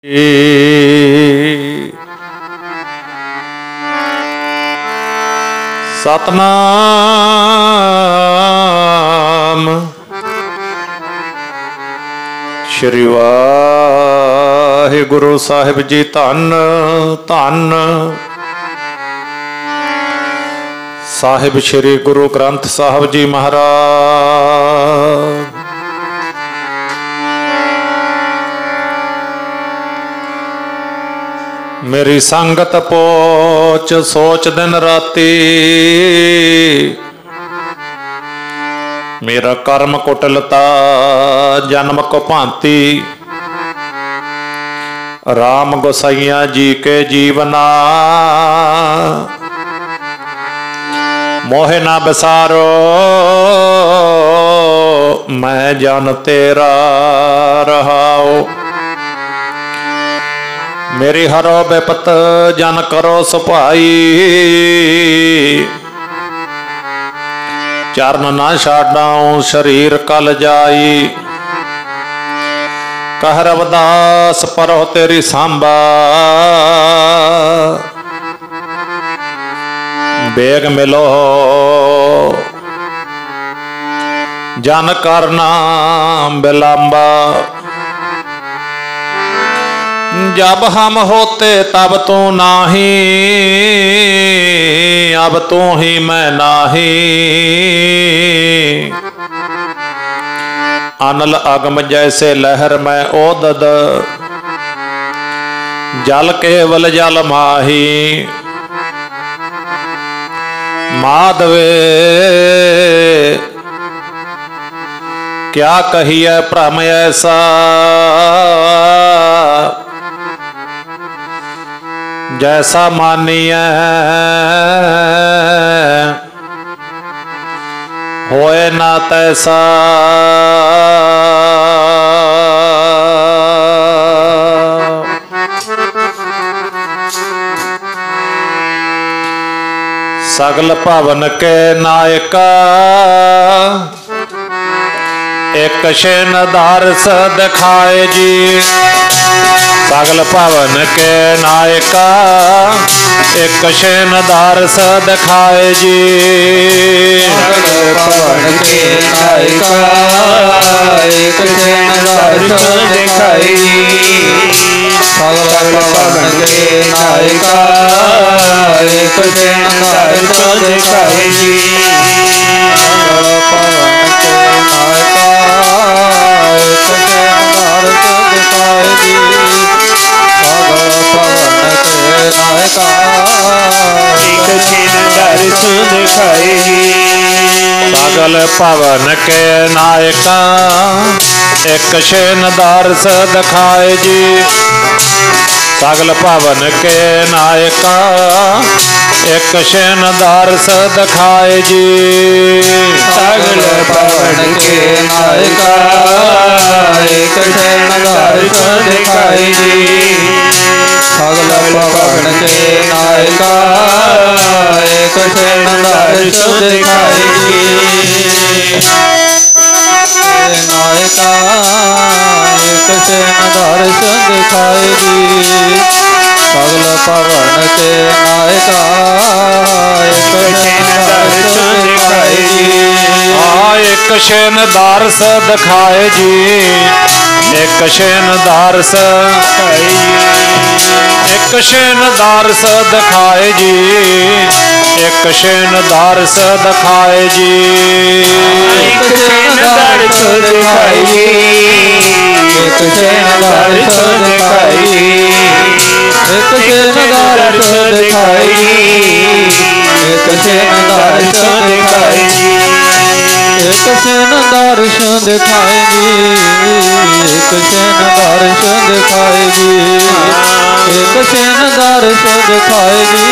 सतनाम श्री वाहिगुरु साहिब जी धन धन साहिब श्री गुरु ग्रंथ साहिब जी महाराज। मेरी संगत पोच सोच दिन राती, मेरा कर्म कुटिलता जन्म को भांति। राम गोसाइया जी के जीवना मोहे ना बसारो, मैं जन तेरा रहाओ। मेरी हरो बेपत जन करो सपाई, चरण ना छाड़ाऊं शरीर कल जाई। कह रविदास परो तेरी सांबा, बेग मिलो जन करना बिलंबा। जब हम होते तब तू नाही, अब तू ही मैं नाही। अनल अगम जैसे लहर में ओदद, जल केवल जल माही। माधवे क्या कहिए भ्रम ऐसा, जैसा मानिए होए ना तैसा। सगल भवन के नायका, एक शेन दारस दिखाए जी। सगल भवन के नायका, एक शेन दारस दिखाए जी। सगल भवन के नायका, एक शेन दारस दिखाए जी। सगल भवन के नायका, एक शेन दारस दिखाए जी। सगल भवन के नायका, एक शेन दारस दिखाए जी। सगल भवन के नायका, एक शेन दारस दिखाए जी। सगल भवन के नायका, एक शेन दारस दिखाए जी। सगल भवन के नायका, एक शेन दारस दिखाए जी। सगल भवन के नायका, एक शेन दारस दिखाए जी। सगल भवन के नायका, एक शेन दारस दिखाए जी। नायका, एक शेन दारस दिखाए जी। सगल भवन के नायका, एक शेन दारस दिखाए जी। एक शेन दारस दिखाए जी। एक शेन दारस दिखाए जी। एक शेन दारस दिखाए जी। एक शेन दारस दिखाए जी। एक शेन दारस दिखाए जी। एक शेन दारस दिखाए जी। एक शेन दारस दिखाए जी। एक शेन दारस दिखाए जी। एक शेन दारस दिखाए जी। एक शेन दारस दिखाए जी। एक शेन दारस दिखाए जी।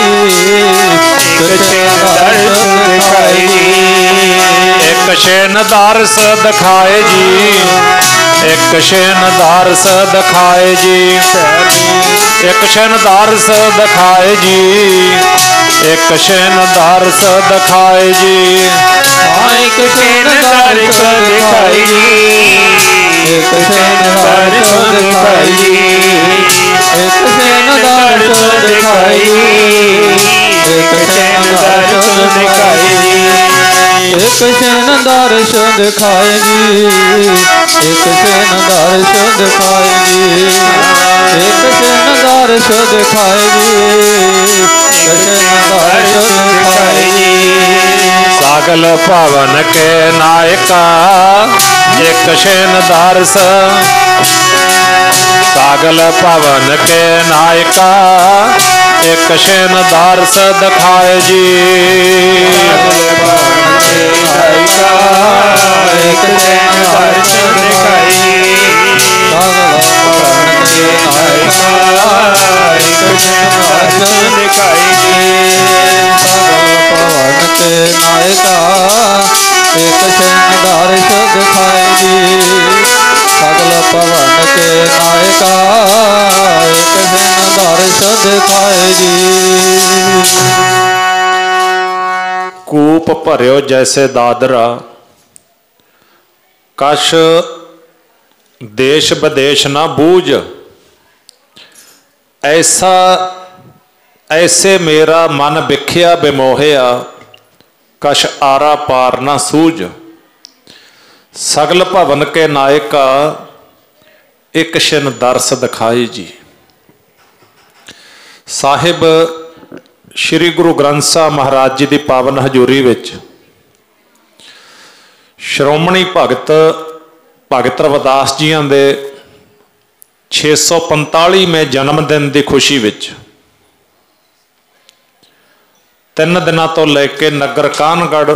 एक शेन दारस दिखाए जी। एक शेन दारस दिखाए जी। एक शेन दारस दिखाए जी। एक शेन दारस दिखाए जी। एक शेन दारस दिखाए जी। एक शेन दारस दिखाए जी। एक शेन दारस दिखाए जी। दर्श दिखाई एक क्षण दर्श दिखाई एक क्षण दर्श दिखाएगी एक क्षण दर्श दिखाएगी एक क्षण दर्श दिखाएगी एक क्षण दर्श दिखाएगी सागल भवन के नायका एक क्षण दर्श सागल भवन के नायका एक क्षण दर्श दिखाए जी एक क्षण दर्श दिखाई भवन के नायका एक क्षण दर्श दिखाएगी सगल पवन के नायका एक क्षण दर्श दिखाएगी कूप भरियो जैसे दादरा कश देश विदेश न बूझ ऐसा ऐसे मेरा मन बिख्या बिमोहिया कश आरा पार न सूझ सगल भवन के नायका एक क्षण दर्श दिखाई जी। साहिब श्री गुरु ग्रंथ साहब महाराज जी की पावन हजूरी विच श्रोमणी भगत भगत रविदास जियां दे 645वें जन्मदिन की खुशी विच 3 दिनों तो लैके नगर कानगढ़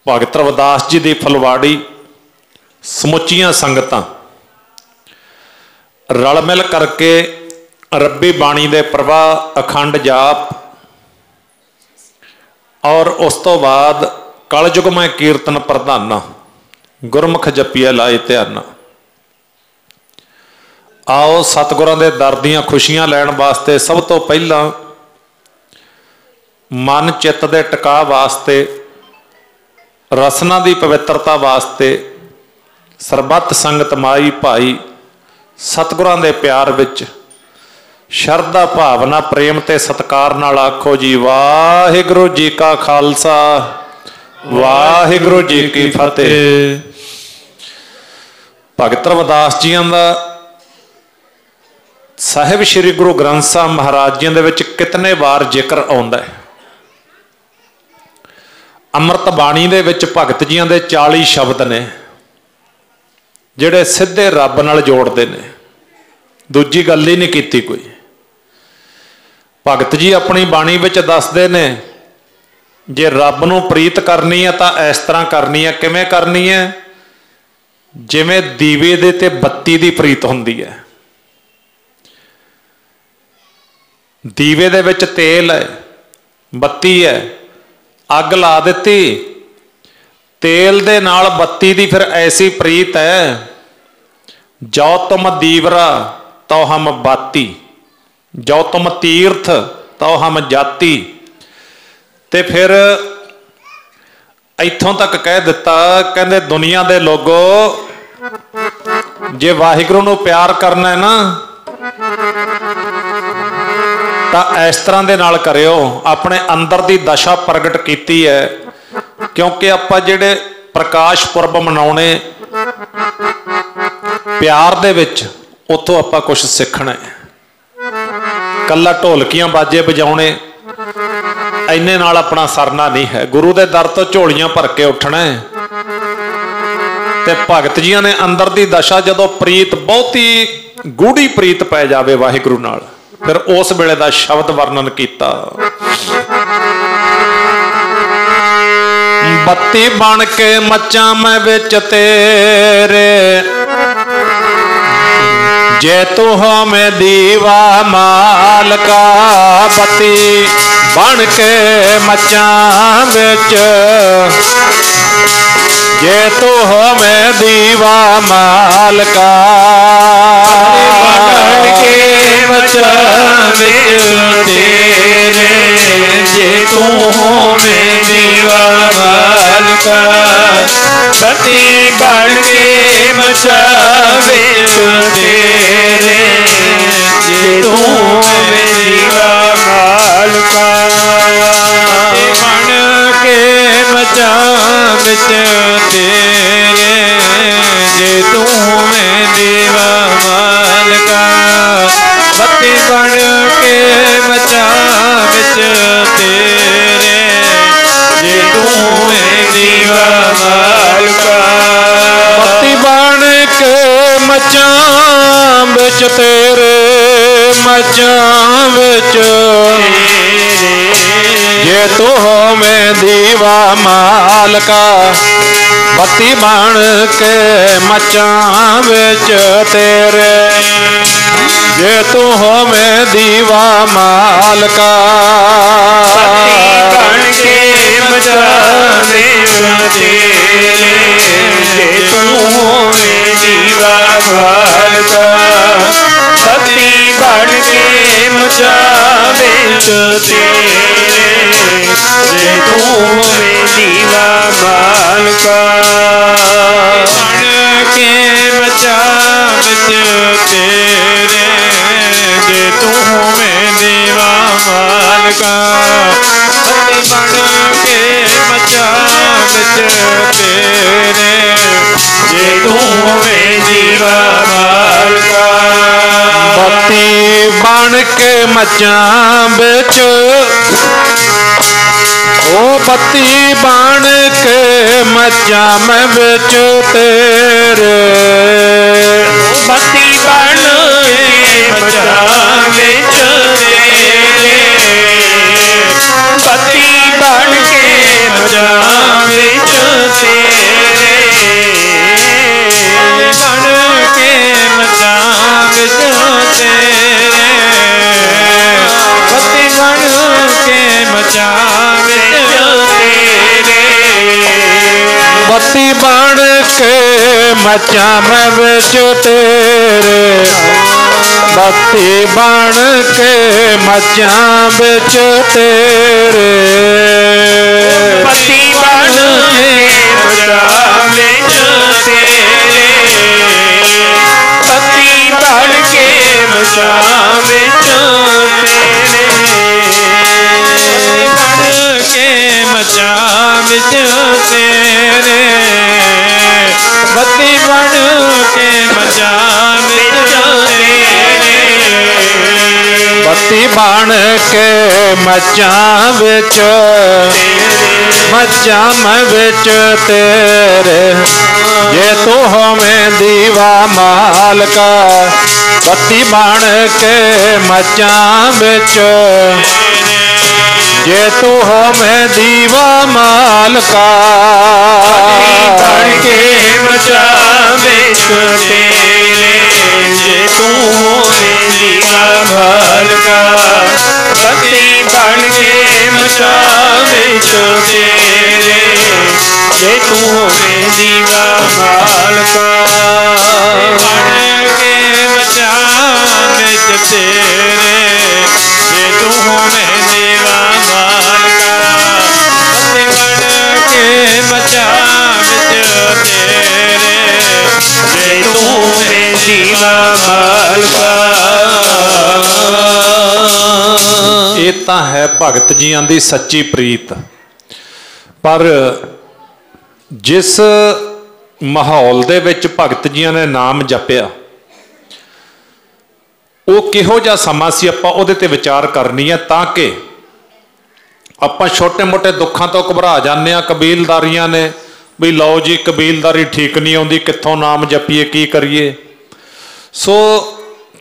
भगत रविदास जी की फलवाड़ी समुचियां संगतां रल मिल करके रब्बी बाणी दे प्रवाह अखंड जाप और उस तो बाद कलयुगमय कीर्तन प्रधाना गुरमुख जपिया लाए ध्याना। आओ सतगुरां दे दर दीआं खुशियां लैण वास्ते सब तो पहला मन चित्त दे टिका वास्ते रसना की पवित्रता वास्ते सरबत संगत माई भाई सतगुरां दे प्यार विच शरधा भावना प्रेम ते सत्कार नाल आखो जी वाहिगुरू जी का खालसा वाहिगुरू जी की फतेह। भगत रविदास जियां दा साहिब श्री गुरु ग्रंथ साहब महाराज जी दे विच कितने बार जिक्र आउंदा है। अमृत बाणी दे विच भगत जियां दे 40 शब्द ने जिहड़े सीधे रब नाल जोड़दे ने, दूजी गल ही नहीं कीती कोई। भगत जी अपनी बाणी विच दसदे ने जे रब नूं प्रीत करनी है तो इस तरह करनी है। किवें करनी है? जिवें दीवे दे ते बत्ती दी प्रीत हुंदी है। दीवे दे विच तेल है, बत्ती है, अग ला दिती, तेल दे नाल बत्ती दी फिर ऐसी प्रीत है जो तुम दीवरा तो हम बाती, जो तुम तीर्थ तो हम जाती। ते फिर इत्थों तक कह दिता, कहते दुनिया दे लोगो जे वाहिगुरू नूं प्यार करना है ना तो इस तरह दे नाल करियो। अपने अंदर दी दशा प्रगट कीती है क्योंकि आपां जिहड़े प्रकाश पुरब मनाउने प्यार दे विच उत्थों आपां कुछ सीखना है। कल्ला ढोलकियां बाजे बजाउने इन्ने नाल अपना सरना नहीं है। गुरु दे दर तो झोलियां भर के उठना है। ते भगत जियां ने अंदर दी दशा जदों प्रीत बहुती गूढ़ी प्रीत पै जावे वाहिगुरू नाल, फिर उस वेले दा शब्द वर्णन कीता। बत्ती बन के मचा मैं विच तेरे जे तू हो मैं दीवा मालका। बत्ती बन के मचा विच जे तू हो मैं दीवा मालका। बन के मचा विच तेरे जे तू हो मैं दीवा मालका। बत्ती बन के मचा विच तेरे जे तू ਬੱਤੀ ਬਣ ਕੇ ਮੱਚਾਂ ਵਿੱਚ ਤੇਰੇ ਜੇ ਤੂੰ ਹੈ ਦੀਵਾ ਮਾਲਕਾ ਬੱਤੀ ਬਣ ਕੇ ਮੱਚਾਂ ਵਿੱਚ ਤੇਰੇ ਮੱਚਾਂ ਵਿੱਚ ਜੇ ਤੂੰ ਹੋਵੇਂ ਦੀਵਾ ਮਾਲਕਾ ਬੱਤੀ ਬਣ ਕੇ ਮੱਚਾਂ ਵਿੱਚ ਤੇਰੇ ਜੇ ਤੂੰ ਹੋਵੇਂ ਦੀਵਾ ਮਾਲਕਾ ਬੱਤੀ ਬਣ ਕੇ ਮੱਚਾਂ ਵਿੱਚ ਤੇਰੇ ਜੇ ਤੂੰ ਹੋਵੇਂ ਦੀਵਾ ਮਾਲਕਾ ਬੱਤੀ ਬਣ ਕੇ ਮੱਚਾਂ ਵਿੱਚ ਤੇਰੇ ਜੇ ਤੂੰ ਹੋਵੇਂ ਦੀਵਾ ਮਾਲਕਾ ਬਣ ਕੇ ਮੱਚਾਂ ਵਿੱਚ ਤੇਰੇ ਜੇ ਤੂੰ ਹੋਵੇਂ ਦੀਵਾ ਮਾਲਕਾ ਬੱਤੀ ਬਣ ਕੇ ਮੱਚਾਂ ਵਿੱਚ ਤੇਰੇ ਜੇ ਤੂੰ ਹੋਵੇਂ ਦੀਵਾ ਮਾਲਕਾ ਬੱਤੀ ਬਣ ਕੇ ਮੱਚਾਂ ਵਿੱਚ ਉਹ ਬੱਤੀ ਬਣ ਕੇ ਮੱਚਾਂ ਮੈਂ ਵਿੱਚ ਤੇਰੇ ਬੱਤੀ ਬਣ ਕੇ ਮੱਚਾਂ ਵਿੱਚ ਤੇਰੇ ਬੱਤੀ ਬਣ ਕੇ ਮੱਚਾਂ ਵਿੱਚ ਤੇਰੇ ਬਣ ਕੇ ਮੱਚਾਂ ਵਿੱਚ ਤੇਰੇ ਬੱਤੀ ਬਣ ਕੇ ਮੱਚਾਂ ਵਿੱਚ ਤੇਰੇ ਬੱਤੀ ਬਣ ਕੇ ਮੱਚਾਂ ਮੈਂ ਵਿੱਚ ਤੇਰੇ ਬੱਤੀ ਬਣ ਕੇ ਮੱਚਾਂ ਵਿੱਚ ਤੇਰੇ ਬੱਤੀ ਬਣ ਕੇ ਮੱਚਾਂ ਵਿੱਚ ਤੇਰੇ ਬੱਤੀ ਬਣ ਕੇ ਮੱਚਾਂ ਵਿੱਚ ਤੇਰੇ ਬਣ ਕੇ ਮੱਚਾਂ ਵਿੱਚ ਤੇਰੇ ਬੱਤੀ ਬਣ ਕੇ ਮੱਚਾਂ ਵਿੱਚ ਤੇਰੇ ਬੱਤੀ ਬਣ ਕੇ ਮੱਚਾਂ ਵਿੱਚ ਮੱਚਾਂ ਮੈਂ ਵਿੱਚ ਤੇਰੇ ਜੇ ਤੂੰ ਹੋਵੇਂ ਦੀਵਾ ਮਾਲਕਾ ਬੱਤੀ ਬਣ ਕੇ ਮੱਚਾਂ ਵਿੱਚ ਜੇ ਤੂੰ ਹੋਵੇਂ ਦੀਵਾ ਮਾਲਕਾ ਬਣ ਕੇ ਮੱਚਾਂ ਵਿੱਚ ਤੇਰੇ ਜੇ ਤੂੰ ਹੋਵੇਂ ਦੀਵਾ ਮਾਲਕਾ ਬੱਤੀ ਬਣ ਕੇ ਮੱਚਾਂ ਵਿੱਚ ਤੇਰੇ ਜੇ ਤੂੰ ਹੋਵੇਂ ਦੀਵਾ ਮਾਲਕਾ ਬਣ ਕੇ ਮੱਚਾਂ ਵਿੱਚ ਤੇਰੇ ਜੇ ਤੂੰ ਹੋਵੇਂ ਦੀਵਾ ਮਾਲਕਾ ਬੱਤੀ ਬਣ ਕੇ ਮੱਚਾਂ ਵਿੱਚ ਤੇਰੇ ਜੇ ਤੂੰ ਹੋਵੇਂ ਦੀਵਾ ਮਾਲਕਾ ਇਹ ਤਾਂ ਹੈ ਭਗਤ ਜੀਆਂ ਦੀ ਸੱਚੀ ਪ੍ਰੀਤ ਪਰ ਜਿਸ ਮਾਹੌਲ ਦੇ ਵਿੱਚ ਭਗਤ ਜੀਆਂ ਨੇ ਨਾਮ ਜਪਿਆ ਉਹ ਕਿਹੋ ਜਿਹਾ ਸਮਾਂ ਸੀ ਆਪਾਂ ਉਹਦੇ ਤੇ ਵਿਚਾਰ ਕਰਨੀ ਹੈ ਤਾਂ ਕਿ ਆਪਾਂ ਛੋਟੇ ਮੋਟੇ ਦੁੱਖਾਂ ਤੋਂ ਘਬਰਾ ਜਾਂਦੇ ਆ ਕਬੀਲਦਾਰੀਆਂ ਨੇ ਵੀ ਲਓ ਜੀ ਕਬੀਲਦਾਰੀ ਠੀਕ ਨਹੀਂ ਆਉਂਦੀ ਕਿੱਥੋਂ ਨਾਮ ਜਪੀਏ ਕੀ ਕਰੀਏ ਸੋ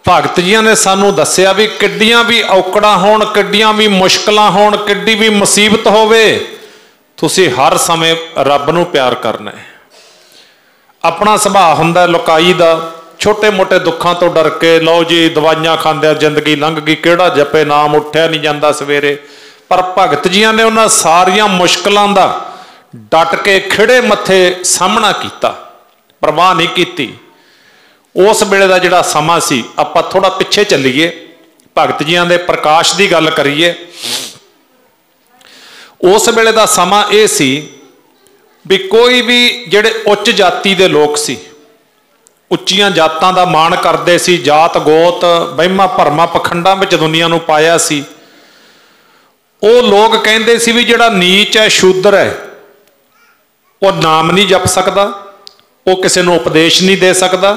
ਭਗਤ ਜੀਆਂ ਨੇ ਸਾਨੂੰ ਦੱਸਿਆ ਵੀ ਕਿੱਡੀਆਂ ਵੀ ਔਕੜਾਂ ਹੋਣ ਕਿੱਡੀਆਂ ਵੀ ਮੁਸ਼ਕਲਾਂ ਹੋਣ ਕਿੱਡੀ ਵੀ ਮੁਸੀਬਤ ਹੋਵੇ ਤੁਸੀਂ ਹਰ ਸਮੇਂ ਰੱਬ ਨੂੰ ਪਿਆਰ ਕਰਨਾ ਹੈ ਆਪਣਾ ਸੁਭਾਅ ਹੁੰਦਾ ਲੁਕਾਈ ਦਾ ਛੋਟੇ ਮੋਟੇ ਦੁੱਖਾਂ ਤੋਂ ਡਰ ਕੇ ਲਓ ਜੀ ਦਵਾਈਆਂ ਖਾਂਦਿਆਂ ਜ਼ਿੰਦਗੀ ਲੰਘ ਗਈ ਕਿਹੜਾ ਜਪੇ ਨਾਮ ਉੱਠਿਆ ਨਹੀਂ ਜਾਂਦਾ ਸਵੇਰੇ ਪਰ ਭਗਤ ਜੀਆਂ ਨੇ ਉਹਨਾਂ ਸਾਰੀਆਂ ਮੁਸ਼ਕਲਾਂ ਦਾ ਡਟ ਕੇ ਖਿੜੇ ਮੱਥੇ ਸਾਹਮਣਾ ਕੀਤਾ ਪਰਵਾਹ ਨਹੀਂ ਕੀਤੀ ਉਸ ਵੇਲੇ ਦਾ ਜਿਹੜਾ ਸਮਾਂ ਸੀ ਆਪਾਂ ਥੋੜਾ ਪਿੱਛੇ ਚੱਲੀਏ ਭਗਤ ਜੀਆਂ ਦੇ ਪ੍ਰਕਾਸ਼ ਦੀ ਗੱਲ ਕਰੀਏ ਉਸ ਵੇਲੇ ਦਾ ਸਮਾਂ ਇਹ ਸੀ ਵੀ ਕੋਈ ਵੀ ਜਿਹੜੇ ਉੱਚ ਜਾਤੀ ਦੇ ਲੋਕ ਸੀ ਉੱਚੀਆਂ ਜਾਤਾਂ ਦਾ ਮਾਣ ਕਰਦੇ ਸੀ ਜਾਤ ਗੋਤ ਵਹਿਮਾਂ ਭਰਮਾਂ ਪਖੰਡਾਂ ਵਿੱਚ ਦੁਨੀਆ ਨੂੰ ਪਾਇਆ ਸੀ ਉਹ ਲੋਕ ਕਹਿੰਦੇ ਸੀ ਵੀ ਜਿਹੜਾ ਨੀਚ ਹੈ ਸ਼ੂਦਰ ਹੈ ਉਹ ਨਾਮ ਨਹੀਂ ਜਪ ਸਕਦਾ ਉਹ ਕਿਸੇ ਨੂੰ ਉਪਦੇਸ਼ ਨਹੀਂ ਦੇ ਸਕਦਾ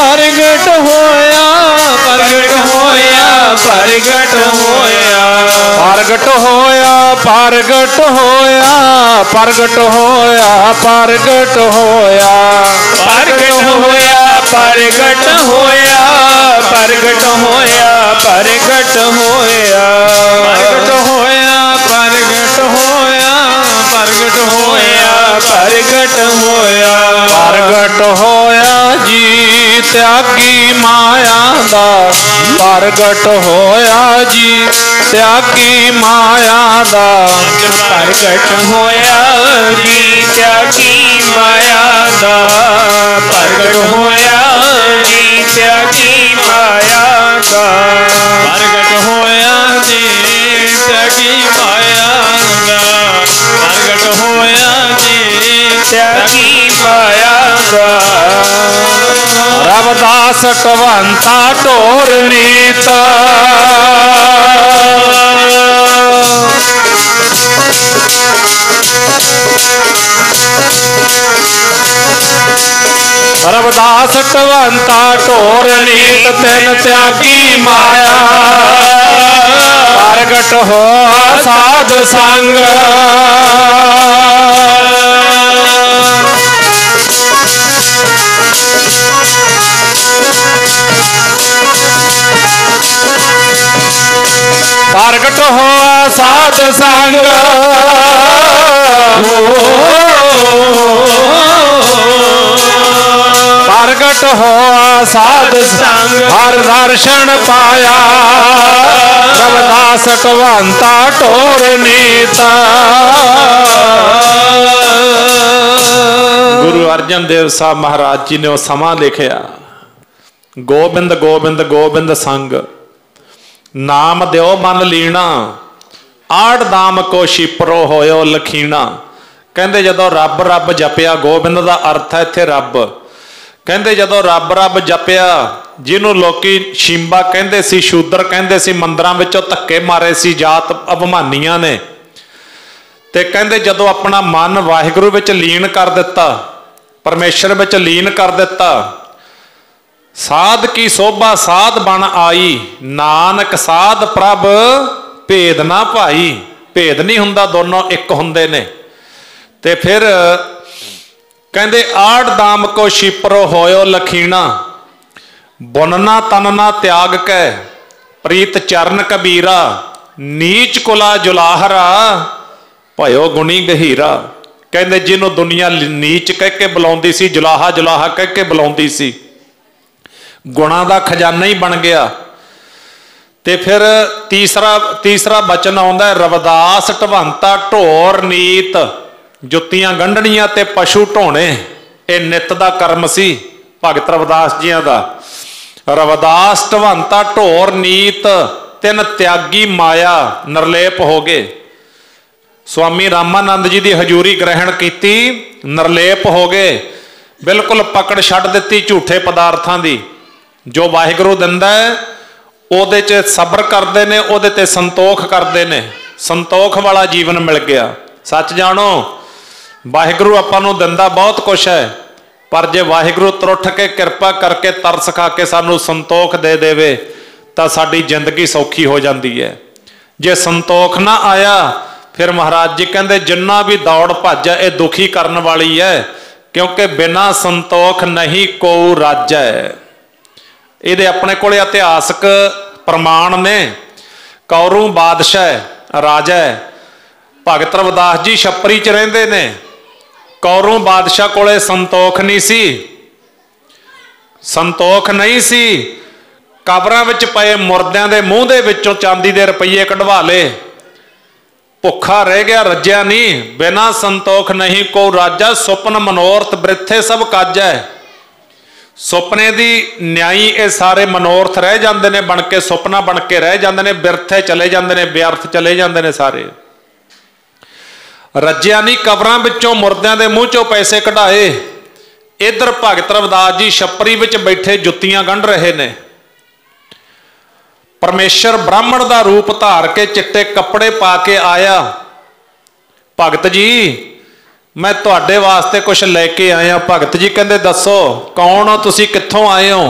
प्रगट होया प्रगट होया प्रगट होया प्रगट होया प्रगट होया प्रगट होया प्रगट होया प्रगट होया प्रगट होया प्रगट होया प्रगट होया प्रगट होया प्रगट होया प्रगट होया प्रगट होया प्रगट होया जी त्यागी माया दा प्रगट होया जी त्यागी माया दा प्रगट होया जी त्यागी माया दा प्रगट होया जी त्यागी माया दा प्रगट होया जी त्यागी माया दा प्रगट होया जी त्यागी माया दा रविदास कवंता ढोर नीत रविदास कवंता ढोर नीत तिन त्यागी माया प्रगट हो साध संग प्रगट हो साध संग प्रगट हो साध संग हर दर्शन पाया रविदास कवंता ढोर नीता। गुरु अर्जन देव साहब महाराज जी ने वो समा लिखिया गोबिंद गोबिंद गोबिंद संग नाम दियो मन लीना आड़ दाम को शिपरो होयो लखीना। कहते जदों रब रब जपिया गोबिंद का अर्थ है इत्थे रब। कहते जदों रब रब जपिया जिन्हों लोकी शिंबा कहते सी शूद्र कहते सी मंदिरां विचों धक्के मारे सी जात अभिमानियां ने ते कहते जदों अपना मन वाहिगुरू विच लीन कर दिता परमेश्वर विच लीन कर दिता साध की शोभा साध बन आई नानक साध प्रभ भेद ना भाई। भेद नहीं हुंदा दोनों एक हुंदे ने। ते फिर कहते आड़ दाम को शिपरो होयो लखीना बुनना तनना त्याग कै प्रीत चरण कबीरा नीच कुला जुलाहरा भयो गुणी गहीरा। कहते जिन्हों दुनिया नीच कह के बुलाउंदी सी जुलाहा जुलाहा कह के बुलाउंदी सी गुणा का खजाना ही बन गया। ते फिर तीसरा बचन आउंदा है रविदास ढवंता ढोर नीत जुत्तियां गंढणियां ते पशु ढोने ये नित दा कर्म सी भगत रविदास जियां दा। रविदास ढवंता ढोर नीत तिन त्यागी माया निर्लेप हो गए। स्वामी रामानंद जी की हजूरी ग्रहण की निर्लेप हो गए बिल्कुल पकड़ छड्ड दित्ती झूठे पदार्थां दी। जो वाहिगुरू दिंदा है ਉਹਦੇ 'ਚ सबर करते हैं ਉਹਦੇ ते संतोख करते हैं संतोख वाला जीवन मिल गया। सच जानो वाहिगुरू आपां नूं दिंदा बहुत कुछ है पर जे वाहिगुरू त्रुठ के कृपा करके तरस खा के सानू संतोख दे देवे तो साडी जिंदगी सौखी हो जाती है। जे संतोख ना आया फिर महाराज जी कहते जिन्ना भी दौड़ भज है ये दुखी करने वाली है क्योंकि बिना संतोख नहीं को राजा है। ये अपने को इतिहासक प्रमाण ने कौरू बादशाह राजा है भगत रविदास जी छपरी च रहिंदे ने कौरू बादशाह कोले संतोख नहीं सी संतोख नहीं सी कबरां विच पए मुर्दियां दे मूँह दे विचों चांदी दे रुपये कढवा ले भुखा रह गया रज्या नहीं बिना संतोख नहीं को राजा सुपन मनोरथ बृथे सब काज है। सुपने दी न्याई ये सारे मनोरथ रह जाते हैं बन के सुपना बन के रह जाते हैं बिरथे चले जाते हैं व्यर्थ चले जाते हैं सारे। रज्जिया नहीं कबरां विचों मुर्दियां दे मूँह चों पैसे कढाए इधर भगत रविदास जी छपरी विच बैठे जुत्तियां गंढ रहे ने। परमेश्वर ब्राह्मण का रूप धार के चिट्टे कपड़े पा के आया भगत जी मैं तुहाडे वास्ते कुछ लैके आया। भगत जी कहते दसो कौन हो तुसी, कित्थों आए हो?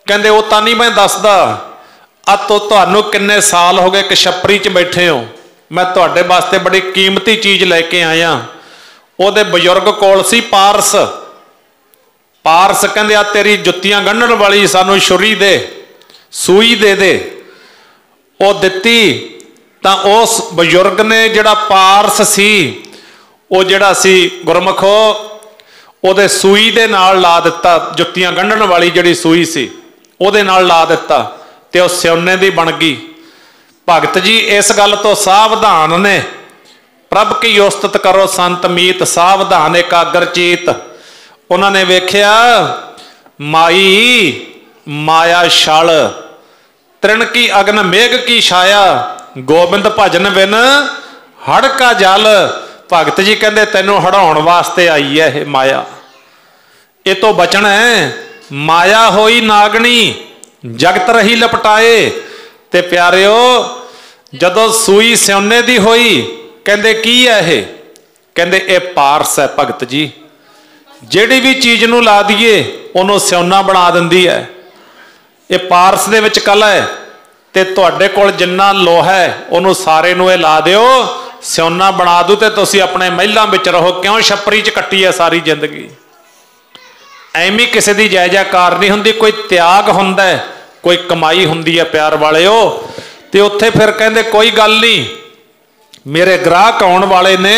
कहते वो तो नहीं मैं दसदा। तो तुहानू किन्ने साल हो गए कि छपरी च बैठे हो? मैं तुहाडे वास्ते बड़ी कीमती चीज़ लैके आया। ਉਹਦੇ बजुर्ग कोल सी पारस। पारस कहते आ तेरी जुत्तियां गंढण वाली सानू छुरी दे, सूई दे दे। वो दिती तां उस बजुर्ग ने जिहड़ा पारस सी वो जिहड़ा सी गुरमुखो ਉਹਦੇ सूई दे नाल ला दिता, जुत्तियां गंढण वाली जिहड़ी सूई सी ਉਹਦੇ नाल ला दिता ते ਉਹ सिउने दी बन गई। भगत जी इस गल तो सावधान ने, प्रभ की उस्तत करो संत मीत, सावधान एकाग्र चीत। उन्होंने वेख्या माई माया छल, तृण की अग्न मेघ की छाया, गोबिंद भजन बिन हड़ का जल। भगत जी कहते तेनों हड़ाउण वास्ते आई है ये माया, ये तो बचना है। माया होई नागनी जगत रही लपटाए। ते प्यारिओ जदों सूई सिउने दी होई कहते की है ये? कहते ये पारस है भगत जी, जिहड़ी भी चीज़ नूं ला दईए उन्होंने सिउना बना दिंदी है। ये पारस दे विच कल है ते तुहाडे कोल जिन्ना लोहा है उन्होंने सारे नूं ला दिओ, सिउना बना दू ते तुसीं अपने महलां विच रहो। क्यों छपरी च कट्टी है सारी जिंदगी? ਐਵੇਂ ਕਿਸੇ ਦੀ ਜੈ ਜੈਕਾਰ नहीं हुंदी, कोई त्याग हुंदा है, कोई कमाई हुंदी है प्यार वालिओ। ते उत्थे फिर कहंदे कोई गल नहीं, मेरे ग्राहक आउण वाले ने,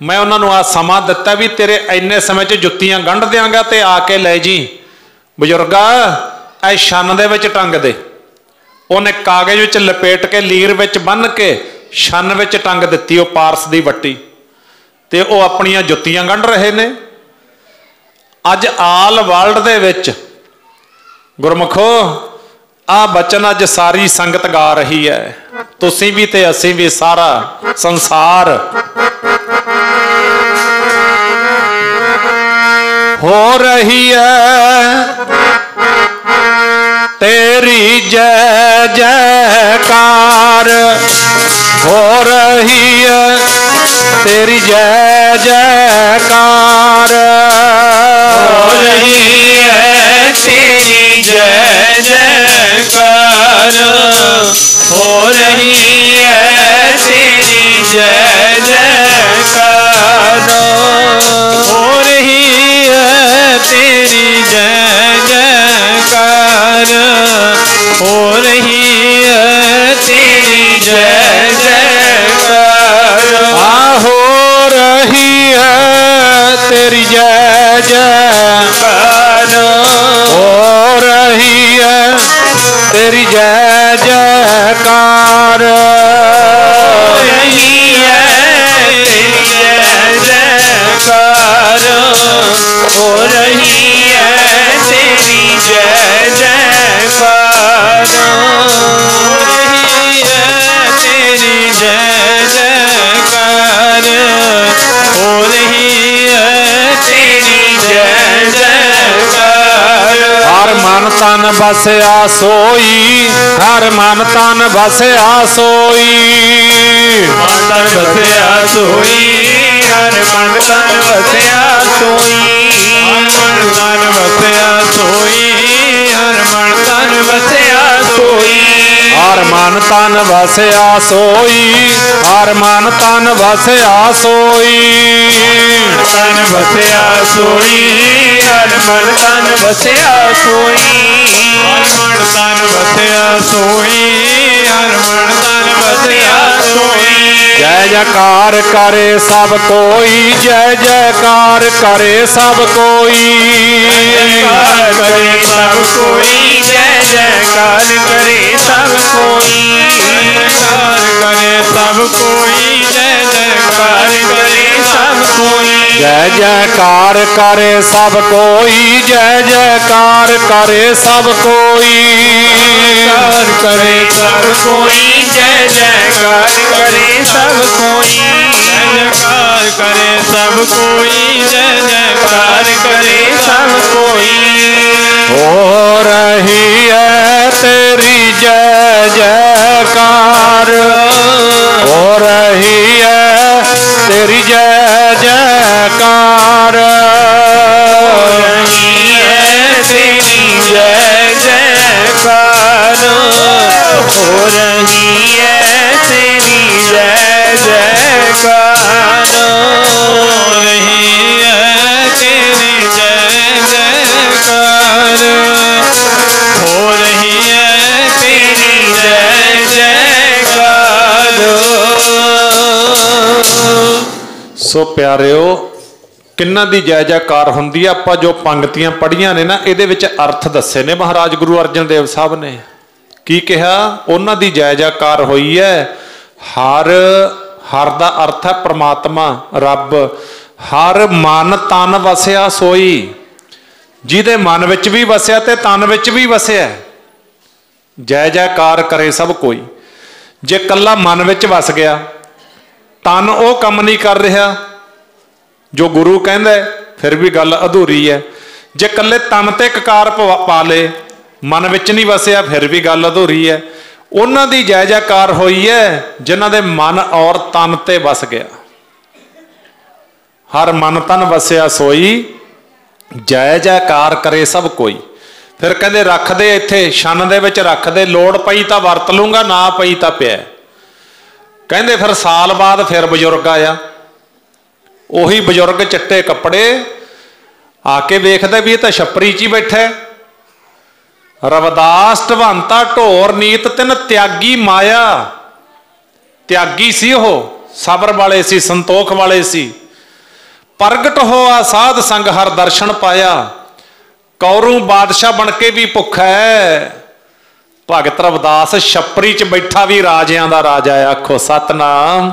मैं उन्होंने आ समा दिता भी तेरे इन्ने समय च जुत्तियां गंढ देंगा ते आके लै जी। बजुर्गा ऐ छन दे विच टंग दे। उन्हें कागज विच लपेट के लीर विच बन के छन विच टंग दित्ती वो पारस दी वट्टी, ते वो अपनियां जुत्तियां गंढ रहे ने। अज आल वर्ल्ड दे विच गुरमुखो आ बचन अज सारी संगत गा रही है, तुसीं भी ते असीं भी, सारा संसार। हो रही है तेरी जय जयकार, हो रही है तेरी जय जयकार, हो रही है तेरी जय जयकार, हो रही है तेरी जय जयकार, हो रही है तेरी जय जयकार, हो रही है तेरी जय जयकार, हो रही है तेरी जय जयकार, हो रही है तेरी जय जयकार, हो रही है तेरी जय जयकार, हो रही है तेरी जय जयकार, हो रही है तेरी जय जयकार, हो रही है तेरी जय जयकार। हर मन तन बसया सोई, हर मन तन बसया सोई, मन तन बसया सोई, हर मन तन बसया सोई, हर मन तन बसया सोई, हर मन तन बसया सोई, हर मन तन बसया सोई, हर मन तन बसया सोई, तन बसया सोई, हर मन तन बसया सोई, हर मन तन बसया सोई, हर मन तन बसया सोई। जय जयकार करे सब कोई, जय जयकार करे सब कोई, जयकार करे सब कोई, जय जयकार करे सब कोई, जयकार करे सब कोई, जय जयकार करे सब कोई, जय जयकार करे सब कोई, जय जयकार करे सब कोई, जयकार करे सब कोई, जय जयकार करे सब कोई, जयकार करे सब कोई, जय जयकार करे सब कोई। हो रही है तेरी जय जयकार, हो रही है तेरी जय रही है तेरी जय जयकार, हो रही है तेरी जय जयकार, हो रही है तेरी जय जयकार। सो प्यारिओ, किन्ना दी जय जयकार हुंदी है। आपां जो पंक्तियां पढ़ियां ने ना, इहदे विच अर्थ दस्से ने महाराज गुरु अर्जन देव साहब ने। की कहा? उन्हां दी जय जयकार होई है। हर हर दा अर्थ है परमात्मा, रब। हर मन तन वसिया सोई, जिहदे मन विच भी वसिया ते तन विच भी वसिया। जय जयकार करे सब कोई। जे कल्ला मन विच वस गया, तन वो काम नहीं कर रहा जो गुरु कहंदा, फिर भी गल अधूरी है। जे कल्ले तन ते ककार पा ले, मन विच नहीं वसिया, फिर भी गल अधूरी है। उन्हां दी जय जयकार होई है जिन्हां दे मन और तन ते वस गया। हर मन तन वसिया सोई, जय जयकार करे सब कोई। फिर कहंदे रख दे इत्थे शन दे विच रख दे, लोड़ पई तां वरत लूंगा, ना पई तां पिया। कहंदे फिर साल बाद फिर बजुर्ग आया, ਉਹੀ ਬਜ਼ੁਰਗ चिट्टे कपड़े आके वेखदा भी ये तो छपरी च ही बैठा है। रविदास ढवंता ढोर नीत तिन त्यागी माया। त्यागी सी वो, सबर वाले सी, संतोख वाले सी। प्रगट होआ साध संग हर दर्शन पाया। कौरू बादशाह बन के भी भुखा है। भगत रविदास छपरी च बैठा भी राजियां दा राजा है। आखो सतनाम।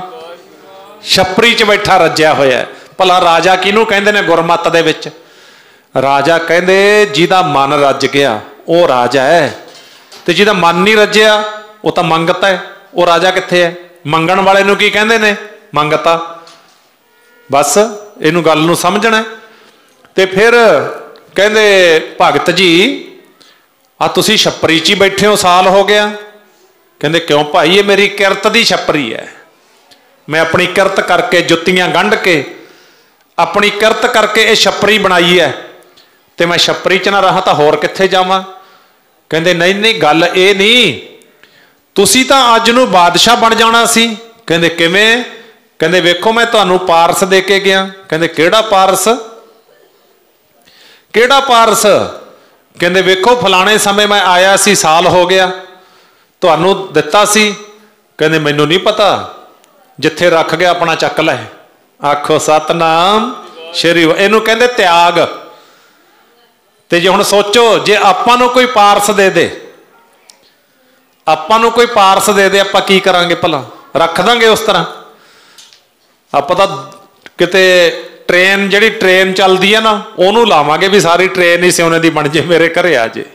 छपरी च बैठा रज्या होया। भला राजा किनू कहंदे ने गुरमत दे विच? राजा कहंदे जिहदा मन रज गया वो राजा है, ते जिहदा मन नहीं रज्या वो तां मंगता है। वो राजा कित्थे है? मंगण वाले नू की कहंदे ने? मंगता। बस इनू गल नू समझना। ते फिर कहंदे भगत जी आ तुसीं छपरी च ही बैठे हो, साल हो गया। कहंदे क्यों भाई? ये मेरी किरत दी छपरी है। मैं अपनी किरत करके जुत्तियां गंढ के अपनी किरत करके ये छपरी बनाई है, तो मैं छपरी च ना रहा तो होर कित्थे जावां? कहंदे नहीं नहीं, गल ये नहीं, तुसीं तां अज नूं बादशाह बन जाना सी। कहंदे किवें? कहंदे वेखो मैं तुहानूं पारस दे के गया। कहंदे किहड़ा पारस? किहड़ा पारस? कहंदे वेखो फलाणे समय मैं आया सी, साल हो गया, तुहानूं दित्ता सी। कहंदे मैनूं नहीं पता, जिथे रख गया अपना चक लै। आखो सतनाम श्री। इनू कहंदे त्याग। ते जे हुण सोचो, जे आपां नूं कोई पारस दे दे, आपां नूं कोई पारस दे दे, आपां की करांगे भला? रख दांगे उस तरह? आपां तां किते ट्रेन, जिहड़ी ट्रेन चलदी है ना, ओनू लावांगे भी सारी ट्रेन ही सोने दी बन जे, मेरे घरे आ जे।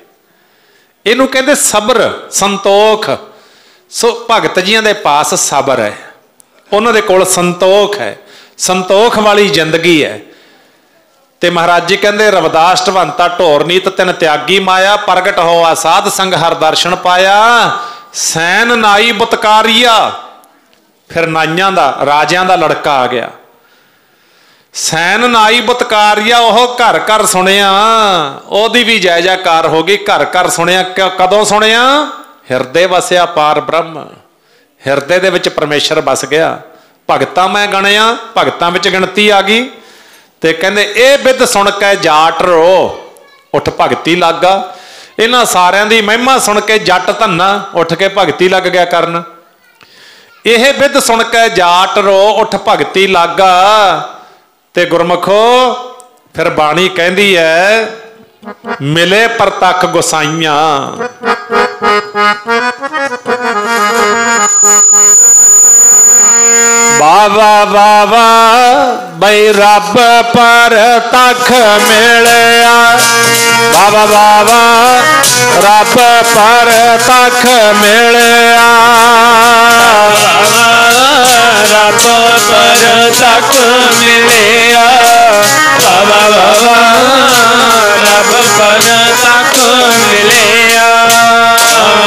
इनू कहंदे सबर, संतोख। सो भगत जियां दे पास सबर है, उन्होंने कोल संतोख है, संतोख वाली जिंदगी है। ते महाराज जी कहते रविदास ढवंता ढोर नीत तिन त्यागी माया। प्रगट होआ साध संग हर दर्शन पाया। सैन नाई बुतकारिया। फिर नाइयां दा, राजियां दा लड़का आ गया। सैन नाई बुतकारिया, वह घर घर सुनिया, ओदी भी जय जयकार हो गई। घर घर सुनिया, कदों सुनिया? हिरदे वसिया पार ब्रह्म। हिरदे दे विच परमेश्वर बस गया। भगतां मैं गणिया, भगतां विच गिणती आ गई। ते कहंदे ए बिध सुन के जाट रो, उठ भगती लागा। इन्हां सारियां दी महिमा सुन के जट धन्ना उठ के भगती लग गया करन। यह बिध सुन के जाट रो, उठ भगती लागा। ते गुरमुखो फिर बाणी कहंदी है, मिले परतख गोसाइयां। बाबा बाबा बई रब पर तख मिलया। बाबा बाबा रब पर तख मिलया। रब पर तख मिलया। बाबा बाबा रब पर तख मिलया।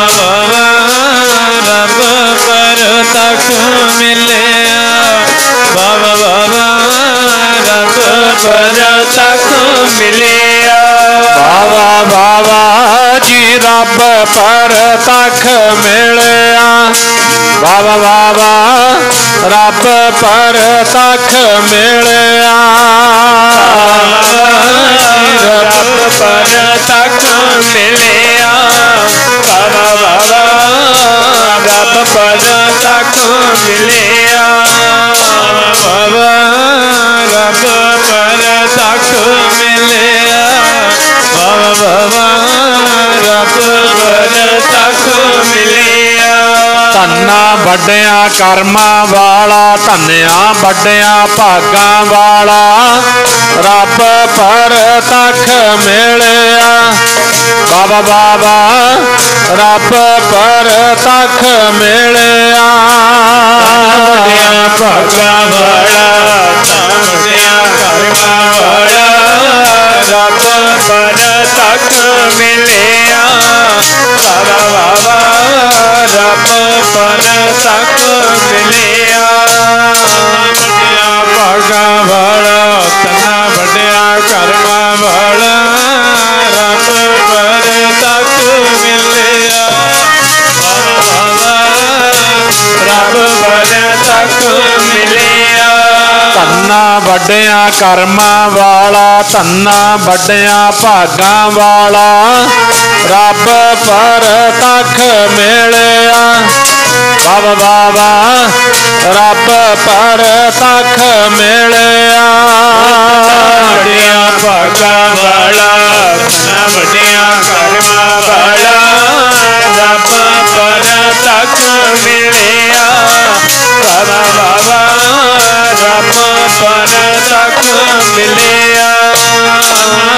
बाबा रब पर तख मिलया। बाबा बाबा रब पर तख मिलया। बाबा बाबा जी रब रब परतख मिलिया। बाबा बाबा रब परतख मिलिया। रब परतख मिलिया। बाबा बाबा रब परतख मिलिया। बाबा रब परतख मिलिया। बाबा बाबा रब परतख मिलिया। धन्ना वड्डिया कर्मा वाला, धन्या वड्डिया भागा वाला, रब परतख मिलिया। बाबा बाबा रब परतख मिलिया। वड्डिया भागा वाला, वड्डिया कर्मा वाला, रब परतख मिलिया। बाबा बाबा रब परतख मिलिया। वड्डिया भागा वाला, धन्ना वड्डिया कर्मा वाला, रब परतख मिलिया। बाबा रब परतख मिलिया। धन्ना वड्डिया कर्मा वाला, धन्ना वड्डिया भागा वाला, रब परतख मिलिया। बाबा बाबा रब परतख मिलिया। वड्डिया भागा वाला, धन्ना वड्डिया कर्मा वाला, रब परतख मिलिया। बाबा बाबा रब परतख मिलिया।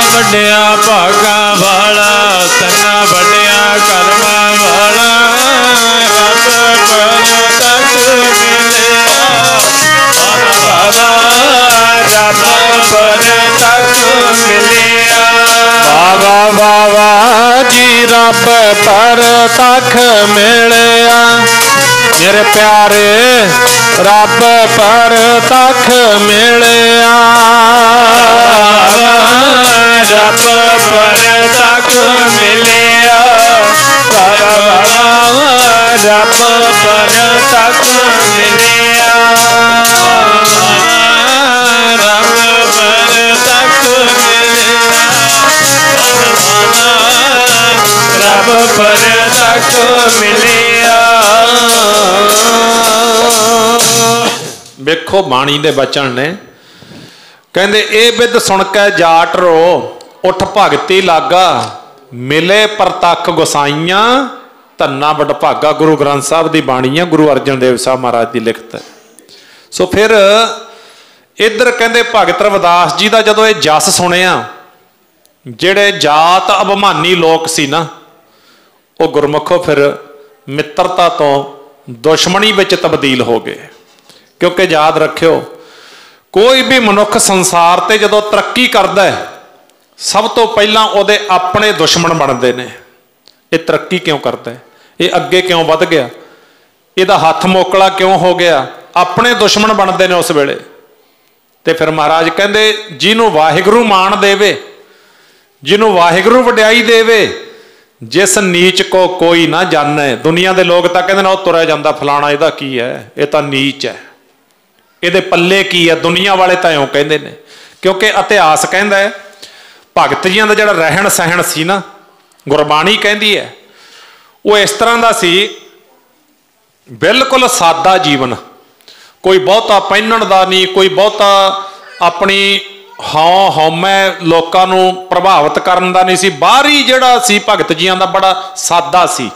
वड्डिया भागा वाला, धन्ना वड्डिया कर्मा वाला, रब परतख मिलिया। बाबा रब परतख मिलिया। बाबा बाबा जी रब परतख मिलिया। मेरे प्यारे रब परतख मिलिया। रब परतख मिलिया। बाबा रब परतख मिलिया। रब परतख मिलिया। रब परतख मिलिया। ਵੇਖੋ ਬਾਣੀ ਦੇ ਬਚਨ ਨੇ, ਕਹਿੰਦੇ ਇਹ ਬਿਦ ਸੁਣ ਕੇ ਜਾਟ रो, उठ भगती लागा, मिले परतख गोसाइयां, धन्ना वड भागा। गुरु ग्रंथ साहब की बाणी है, गुरु अर्जन देव साहब महाराज की लिखत है। सो फिर इधर कहते भगत रविदास जी का जदों ये जस सुनिया, जेड़े जात अभिमानी लोग सी ना, वो गुरमुखो फिर मित्रता तो दुश्मनी विच तब्दील हो गए। क्योंकि याद रखियो, कोई भी मनुख संसार ते जदों तरक्की करता है, सब तो पहला उहदे अपने दुश्मन बनते हैं। ये तरक्की क्यों करता है, ये अगे क्यों वध गया, इहदा हथ मोकला क्यों हो गया, अपने दुश्मन बनते हैं उस वेले। ते फिर महाराज कहते जिन्हों वाहिगुरु मान देवे, जिन्हों वाहिगुरु वड्याई देवे, जिस नीच को कोई ना जाने। दुनिया के लोग तो कहते ना तुरया जाता फलाना, इहदा की है, ये तो नीच है, इहदे पल्ले की है, दुनिया वाले तो इउं कहते हैं। क्योंकि इतिहास कहता है भगत जियां दा जिहड़ा रहन सहन सी ना, गुरबाणी कहती है वो इस तरह का सी, बिल्कुल सादा जीवन, कोई बहुता पहनण दा नहीं, कोई बहुता अपनी हाँ हौमै लोकां नूं प्रभावित करन दा नहीं सी। बाहरी जिहड़ा सी भगत जियां दा बड़ा सादा सी।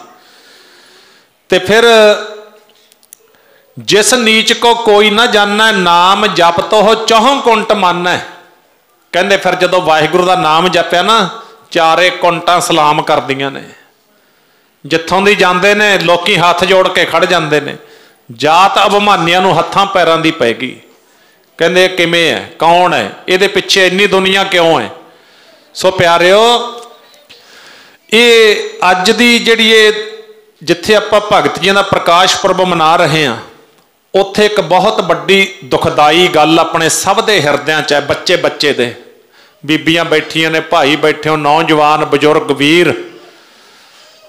ते फिर जिस नीच को कोई ना जाना, नाम जप तो हो चौहों कुंट माना। कहते फिर जदों वाहिगुरु का नाम जपया ना, चारे कुंटां सलाम करदियां ने, जिथों दी जांदे ने लोकी हाथ जोड़ के खड़ जांदे ने। जात अभिमानियां नूं हत्थां पैरां दी पैगी। कहंदे किवें है, कौन है, इहदे पिछे इन्नी दुनिया क्यों है। सो प्यारिओ, ये अज दी जिहड़ी जिथे आपां भगत जी दा प्रकाश पुरब मना रहे हैं, उत्थे एक बहुत वड्डी दुखदाई गल अपने सब दे हिरदियां च है। बच्चे बच्चे दे, बीबियां बैठियां ने, भाई बैठे हो, नौजवान बजुर्ग वीर,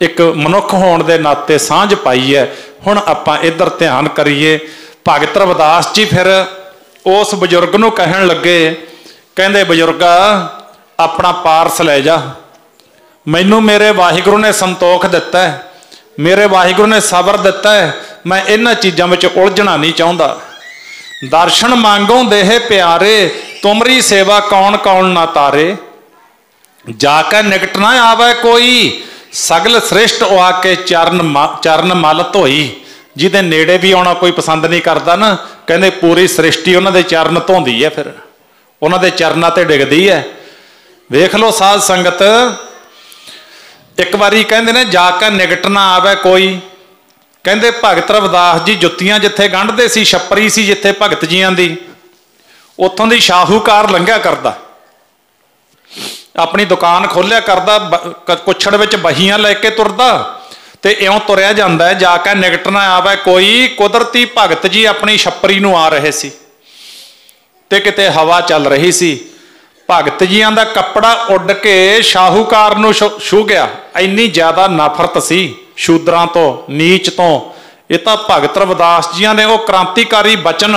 एक मनुख होने के नाते सांझ पाई है। हुण आपां इधर ध्यान करिए। भगत रविदास जी फिर उस बजुर्ग नूं कहण लगे, कहंदे बजुर्गा अपना पारस लै जा, मैनू मेरे वाहिगुरू ने संतोख दिता है, मेरे वाहिगुरू ने सबर दिता है, मैं इन्हां चीज़ां विच उलझना नहीं चाहुंदा। दर्शन मांगों देह प्यारे, तुमरी सेवा कौन कौन ना तारे। जाके निकट ना आवे कोई, सगल श्रेष्ठ आके चरण मल धोई। जिहदे नेड़े भी आना कोई पसंद नहीं करता ना, कहंदे पूरी सृष्टि उन्हां दे चरण धोंदी है, फिर उन्हां दे चरनां ते डिगदी है। वेख लो साध संगत, एक बारी कहंदे ने जाके निकट ना आवे कोई। कहंदे भगत रविदास जी जुत्तियां जिथे गंढदे सी, छप्परी सी जिथे भगत जियां दी, उत्थों दी शाहूकार लंघिया करदा, अपनी दुकान खोलिया करदा, कुछड़ विच बहियां लैके तुरदा ते इउं तुरिया जांदा है। जाके निकट ना आवे कोई, कुदरती भगत जी अपनी छप्परी नूं आ रहे सी ते किते हवा चल रही सी। भगत जियां दा कपड़ा उड़ के शाहूकार नूं छू गया। इन्नी ज़्यादा नफरत सी शूद्रां तो, नीच तो। ये तो भगत रविदास जियां ने वो क्रांतिकारी बचन,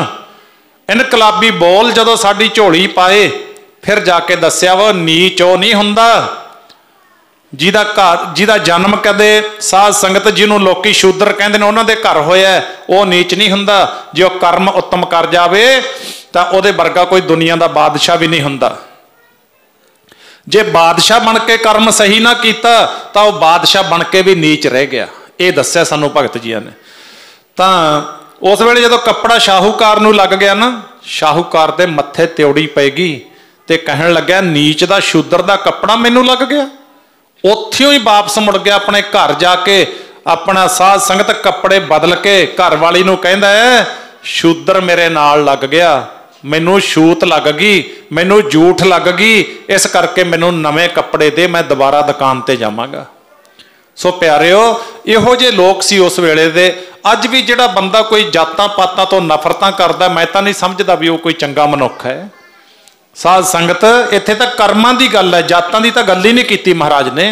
इनकलाबी बोल जदों साडी झोली पाए, फिर जाके दस्या वो नीच वो नहीं हुंदा जिहदा जन्म कदे साध संगत जिन्हों लोकी शूद्र कहंदे ने उन्हां दे घर होया, वो नीच नहीं हुंदा। जे वो कर्म उत्तम कर जावे तां उहदे वर्गा कोई दुनिया दा बादशाह भी नहीं हुंदा। जे बादशाह बन के कर्म सही ना कीता तां वो बादशाह बन के भी नीच रह गया। ये दस्सिया सानू भगत जियां ने। तां उस वेले जदों कपड़ा शाहूकार नूं लग गया ना, शाहूकार दे मत्थे त्योड़ी पैगी ते कहण लग्या नीच दा शूद्र दा कपड़ा मैनू लग गया। उत्थों ही वापस मुड़ गया अपने घर, जाके अपना साध संगत कपड़े बदल के घर वाली नूं कहंदा है शूद्र मेरे नाल लग गया, मैनू छूत लग गई, मैनू जूठ लग गई, इस करके मैनू नवे कपड़े दे, मैं दोबारा दुकान ते जावांगा। सो प्यारिओ, इहो जे लोग सी उस वेले दे। अज भी जिहड़ा बंदा कोई जातां पातां तो नफरतां करदा, मैं तां नहीं समझदा भी वो कोई चंगा मनुख है। साध संगत इत्थे तां कर्मां दी गल है, जातां दी तां गल ही नहीं कीती महाराज ने।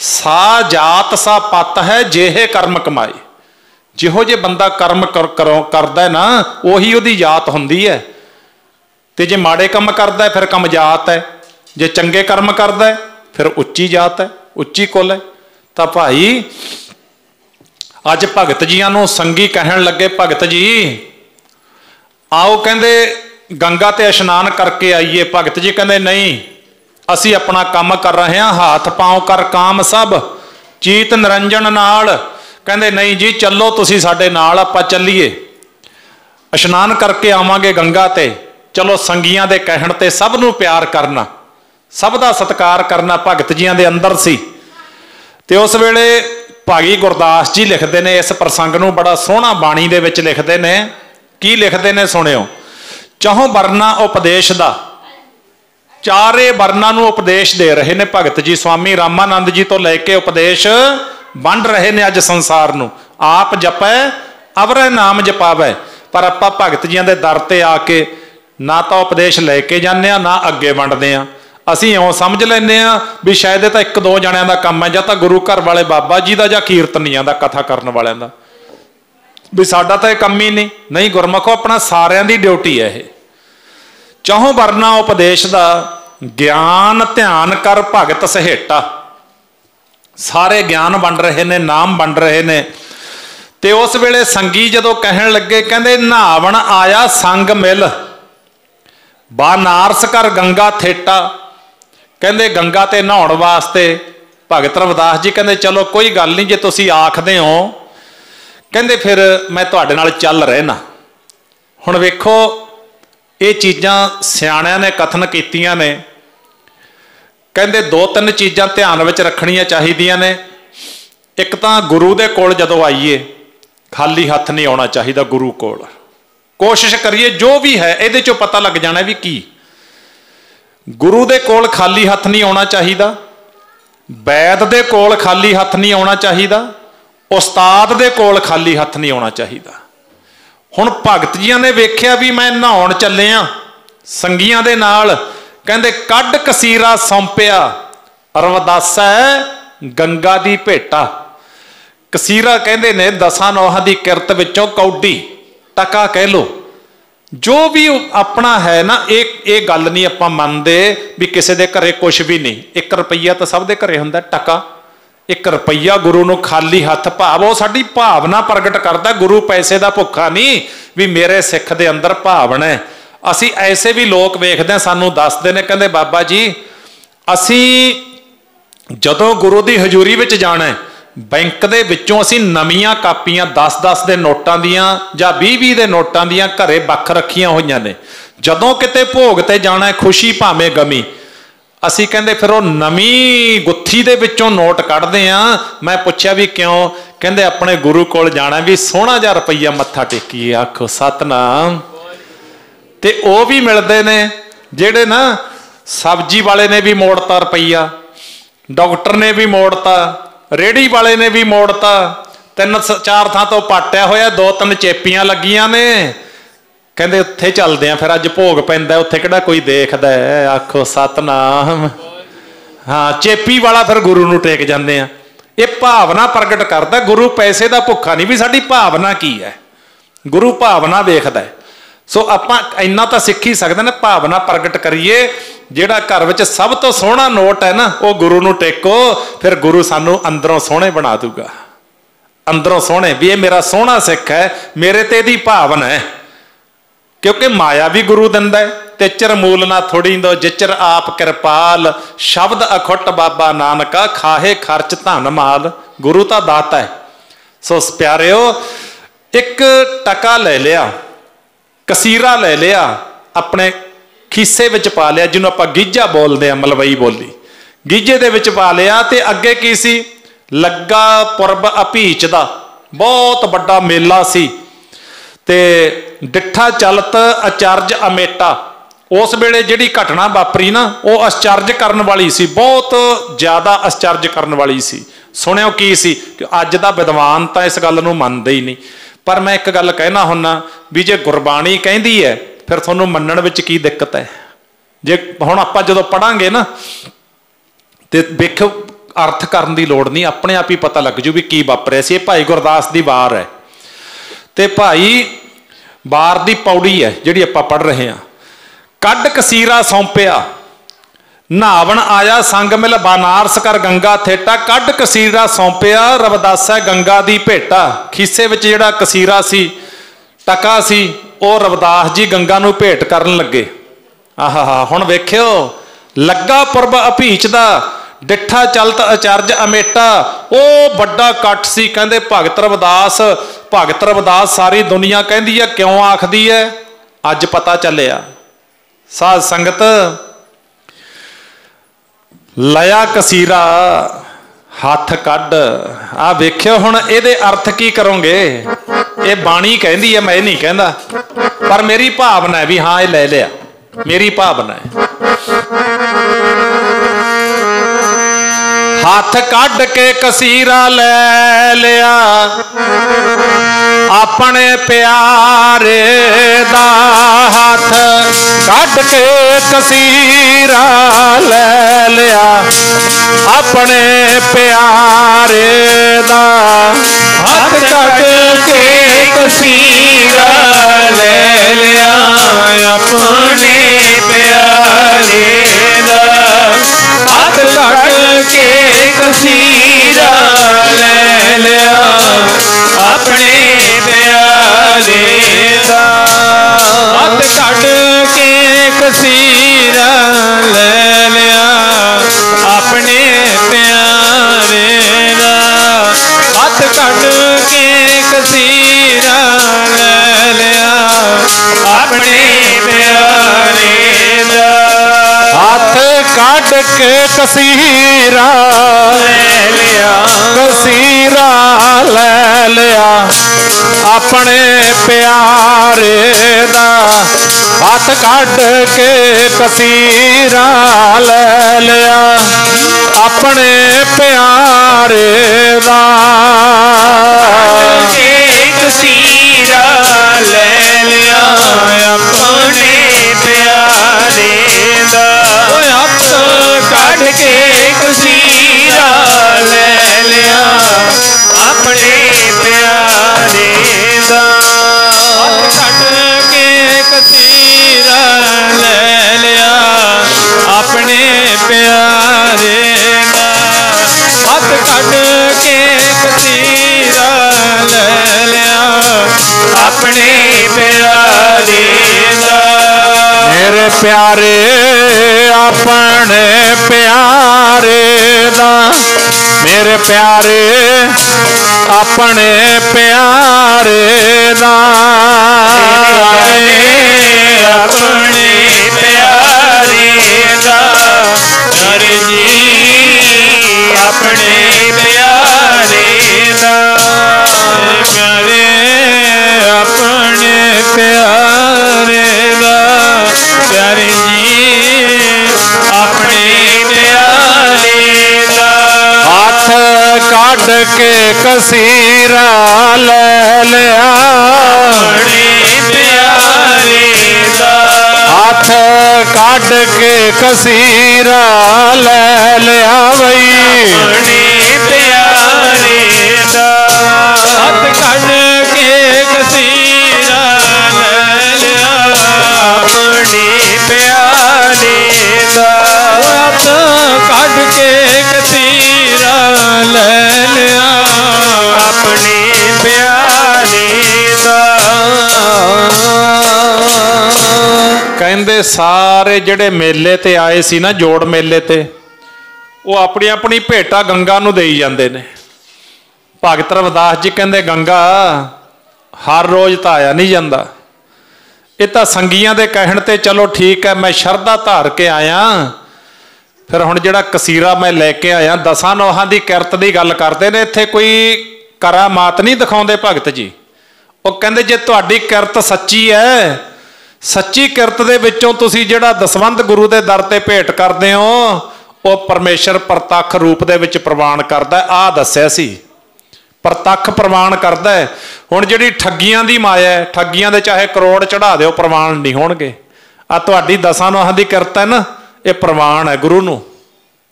सा जात सा पत है जेहे कर्म कमाए। जिहो जे बंदा कर्म करदा है ना, उही उहदी जात हुंदी है। ते जे माड़े काम करदा है फिर कम जात है, जे चंगे कर्म करदा है फिर उच्ची जात है, उच्ची कुल है। तां भाई अज भगत जियां नूं संगी कहण लगे, भगत जी आओ कहंदे गंगा ते इशनान करके आइए। भगत जी कहंदे नहीं, असी अपना काम कर रहे हैं, हाथ पांव कर काम सब चीत निरंजन नाल। कहंदे नहीं जी चलो तुसी साडे नाल, आपां चलीए इशनान करके आवांगे गंगा ते। चलो संगियां दे कहण ते सब नूं प्यार करना, सब दा सत्कार करना भगत जियां दे अंदर सी। ते उस वेले भागी गुरदास जी लिखते ने इस प्रसंग नूं बड़ा सोहना बाणी दे विच लिखते ने। की लिखते ने सुनियो। चौं वर्णा उपदेश दा, चारे वर्णा नूं उपदेश दे रहे ने भगत जी। स्वामी रामानंद जी तो लैके उपदेश वंड रहे ने अज संसार नूं। आप जपै अवरै नाम जपावै, पर आपां भगत जियां दे दर ते आके ना तो उपदेश लैके जाने आ, ना अगे वंडदे आ। असीं इउं समझ लैंदे आ भी शायद ये तां एक दो जणियां दा काम है, जां तां गुरु घर वाले बाबा जी दा, जां कीर्तनियां दा, कथा करन वालियां दा, भी साडा तां इह काम ही नहीं। नहीं गुरमुखो, अपना सारियां दी ड्यूटी है। चौं वर्णा उपदेश दा ज्ञान ध्यान कर भगत सहेटा। सारे ज्ञान वंड रहे ने, नाम वंड रहे ने। ते उस वेले संगी जदों कहण लगे, कहंदे नहावण आया संग मिल, बानारस कर गंगा थेटा। कहंदे गंगा ते नहाउण वास्ते भगत रविदास जी कहंदे चलो कोई गल नहीं, जे तुसीं आखदे हो कहंदे फिर मैं तुहाडे नाल चल रहना। हुण वेखो ये चीज़ां सियाणिਆਂ ने कथन कीतियां ने। कहंदे दो तीन चीज़ां ध्यान विच रखणियां चाहीदियां ने। एक तां गुरु दे कोल जदों आईए खाली हथ नहीं आउणा चाहीदा। गुरु कोल कोशिश करिए जो भी है इहदे चों पता लग जाना भी की। गुरु दे कोल खाली हथ नहीं आउणा चाहीदा, वैद दे कोल खाली हथ नहीं आउणा चाहीदा, उस्ताद दे कोल खाली हथ नहीं आउणा चाहीदा। हुण भगत जियां ने वेख्या भी मैं नहाउण चलिया संगियां दे नाल, कहंदे कढ कसीरा सौंपिया रविदासा गंगा दी भेटा। कसीरा कहते ने 10 नौहां की किरत विचों कौडी टका कह लो, जो भी अपना है ना, ये गल नहीं आपां मनदे भी किसी दे घरे कुछ भी नहीं। 1 रुपया तो सब दे घरे हुंदा, टका 1 रुपया गुरु नूं खाली हथ भाव, वो साडी भावना प्रगट करता। गुरु पैसे का भुखा नहीं भी मेरे सिख दे अंदर भावना है। असी ऐसे भी लोग वेखदे हैं, सानू दसदे ने, कहंदे बाबा जी असी जदों गुरु की हजूरी विच जाना है, बैंक दे विचों असी नवीं कापियां 10-10 दे नोटां दियां जां 20-20 दे नोटां दियां घरे बख रखियां होईयां ने। जदों किते भोग ते जाना है, खुशी भावें गमी, असी कहंदे फिर वो नवीं गुत्थी दे विचों नोट कढ़दे आ। मैं पुछया भी क्यों, कहंदे अपने गुरु कोल जाना भी सोहना जिहा रुपया मत्था टेकीए। आखो सतनाम। ते वो भी मिलते ने जेड़े ना सब्जी वाले ने भी मोड़ता रुपया, डॉक्टर ने भी मोड़ता, रेहड़ी वाले ने भी मोड़ता, 3-4 थां तो पाटिया होया, 2-3 चेपियां लगियां ने, कहंदे उत्थे चलदे आ फिर अज भोग पैंदा, उत्थे किहड़ा कोई देखदा है। आखो सतनाम। हाँ, चेपी वाला फिर गुरु नूं टेक जांदे आ। ये भावना प्रगट करदा। गुरु पैसे का भुखा नहीं भी साडी भावना की है, गुरु भावना वेखदा है। सो आपां इन्ना तां सीख ही सकदे ने, भावना प्रगट करिए। जिहड़ा घर विच सब तो सोहना नोट है ना, वो गुरु नूं टेको, फिर गुरु सानू अंदरों सोहणे बना दूगा। अंदरों सोहणे भी ये मेरा सोहना सिख है, मेरे ते दी भावना है। क्योंकि माया भी गुरु दिंदा है। तिचर मूल ना थोड़ी दो जिचर आप कृपाल, शब्द अखुट बाबा नानका, खाहे खर्च धन माल। गुरु तां दाता है। सो प्यारिओ, एक टका ले लिया, कसीरा ले लिया, अपने खीसे विच पा लिया, जिन्हों आपां गीझा बोलते हैं, मलवई बोली, गीझे दे विच पा लिया। ते अगे की सी, लग्गा पुरब अपीच दा बहुत बड़ा मेला सी। ते डिठा चलत अचरज अमेटा। उस वेले जिहड़ी घटना वापरी ना, वो आश्चर्य करन वाली सी, बहुत ज्यादा आश्चर्य करन वाली सी। सुनियो की सी कि अज दा विद्वान तां इस गल नूं मनदे ही नहीं। पर मैं एक गल कहना हुन्ना भी जे गुरबाणी कहती है फिर तुहानूं मन्नण विच की दिक्कत है। जे हुण आपां जदों पढ़ांगे ना ते वेखो, अर्थ करन दी लोड़ नहीं, अपने आप ही पता लग जू भी की वापरिया सी। भाई गुरदास दी वार है, ते भाई वार दी पौड़ी है जिहड़ी आपां पढ़ रहे हैं। कड कसीरा सौंपिया, नहावन आया संग मिल बनारस कर गंगा थेटा। कड कसीरा सौंपिया, रविदासा गंगा दी भेटा। खीसे विच जिहड़ा कसीरा सी, टका सी, वो रविदास जी गंगा नूं भेट करन लगे। आहा हा, हुण वेखिओ, लग्गा पुरब अपीच दा, डिठा चलत अचरज अमेटा। वो बड़ा कट सी, कहंदे भगत रविदास, भगत रविदास सारी दुनिया कहंदी है, क्यों आखदी है, अज पता चलिया। साध संगत, लया कसीरा हथ कड। आ वेख्यो हुण इहदे अर्थ की करोगे। ये बाणी कहती है, मैं नहीं कहता, पर मेरी भावना है भी हाँ ये ले लिया, मेरी भावना है। हाथ कड के कसीरा ले लिया, अपने प्यारे दा। हाथ कड के कसीरा ले लिया, अपने प्यारे दा। हाथ कड के कसीरा ले लिया, अपने प्यारे दा। हाथ कड के कसीरा ले लिया, अपने प्यारे दा। हाथ कड के कसीरा ले लिया, अपने प्यारे दा। हाथ कड के कसीरा ले लिया, अपने प्यारे दा। हाथ कड के कसीरा ले लिया, कसीरा ले लिया, अपने प्यारे दा। हाथ कड के कसीरा ले लिया, अपने प्यारे दा। कसीरा ले लिया, अपने प्यारे दा। कड के कसीरा ले लिया, अपने प्यारे अपने प्यारे दा, मेरे प्यारे अपने प्यारे दा, अपने प्यारे दा, हर जी अपने प्यारे दा, प्यारे अपने प्यारे दा, प्यारे जी अपने प्यारे दा, हाथ काट के कसीरा ले लिया, अपने प्यारे दा, हाथ काट के कसीरा ले लिया बई, अपने प्यारे दा, हाथ कट के कसीरा ले लिया, अपने प्यारे दा, हाथ कट के कसीरा ले लिया, अपने प्यारे दा। ਕਹਿੰਦੇ ਸਾਰੇ ਜਿਹੜੇ ਮੇਲੇ ਤੇ ਆਏ ਸੀ ਨਾ, ਜੋੜ ਮੇਲੇ ਤੇ, ਉਹ ਆਪਣੀ ਆਪਣੀ ਭੇਟਾ ਗੰਗਾ ਨੂੰ ਦੇਈ ਜਾਂਦੇ ਨੇ। ਭਗਤ ਰਵਿਦਾਸ ਜੀ ਕਹਿੰਦੇ ਗੰਗਾ ਹਰ ਰੋਜ਼ ਤਾਂ ਆਇਆ ਨਹੀਂ ਜਾਂਦਾ, ਇਹ ਤਾਂ ਸੰਗੀਆਂ ਦੇ ਕਹਿਣ ਤੇ ਚਲੋ ਠੀਕ ਹੈ, ਮੈਂ ਸ਼ਰਧਾ ਧਾਰ ਕੇ ਆਇਆ। ਫਿਰ ਹੁਣ ਜਿਹੜਾ ਕਸੀਰਾ ਮੈਂ ਲੈ ਕੇ ਆਇਆ, 10 ਨੋਹਾਂ ਦੀ ਕਿਰਤ ਦੀ ਗੱਲ ਕਰਦੇ ਨੇ, ਇੱਥੇ ਕੋਈ ਕਰਾਮਾਤ ਨਹੀਂ ਦਿਖਾਉਂਦੇ ਭਗਤ ਜੀ। ਉਹ ਕਹਿੰਦੇ ਜੇ ਤੁਹਾਡੀ ਕਿਰਤ ਸੱਚੀ ਹੈ, ਸੱਚੀ ਕਿਰਤ ਦੇ ਵਿੱਚੋਂ ਤੁਸੀਂ ਜਿਹੜਾ ਦਸਵੰਧ ਗੁਰੂ ਦੇ ਦਰ ਤੇ ਭੇਟ ਕਰਦੇ ਹੋ, ਉਹ ਪਰਮੇਸ਼ਰ ਪ੍ਰਤੱਖ ਰੂਪ ਦੇ ਵਿੱਚ ਪ੍ਰਵਾਨ ਕਰਦਾ। ਆਹ ਦੱਸਿਆ ਸੀ, ਪ੍ਰਤੱਖ ਪ੍ਰਵਾਨ ਕਰਦਾ। ਹੁਣ ਜਿਹੜੀ ਠੱਗੀਆਂ ਦੀ ਮਾਇਆ ਹੈ, ਠੱਗੀਆਂ ਦੇ ਚਾਹੇ ਕਰੋੜ ਚੜਾ ਦਿਓ, ਪ੍ਰਵਾਨ ਨਹੀਂ ਹੋਣਗੇ। ਆ ਤੁਹਾਡੀ 10 ਨੋਹਾਂ ਦੀ ਕਿਰਤ ਹੈ ਨਾ, ਇਹ ਪ੍ਰਵਾਨ ਹੈ ਗੁਰੂ ਨੂੰ,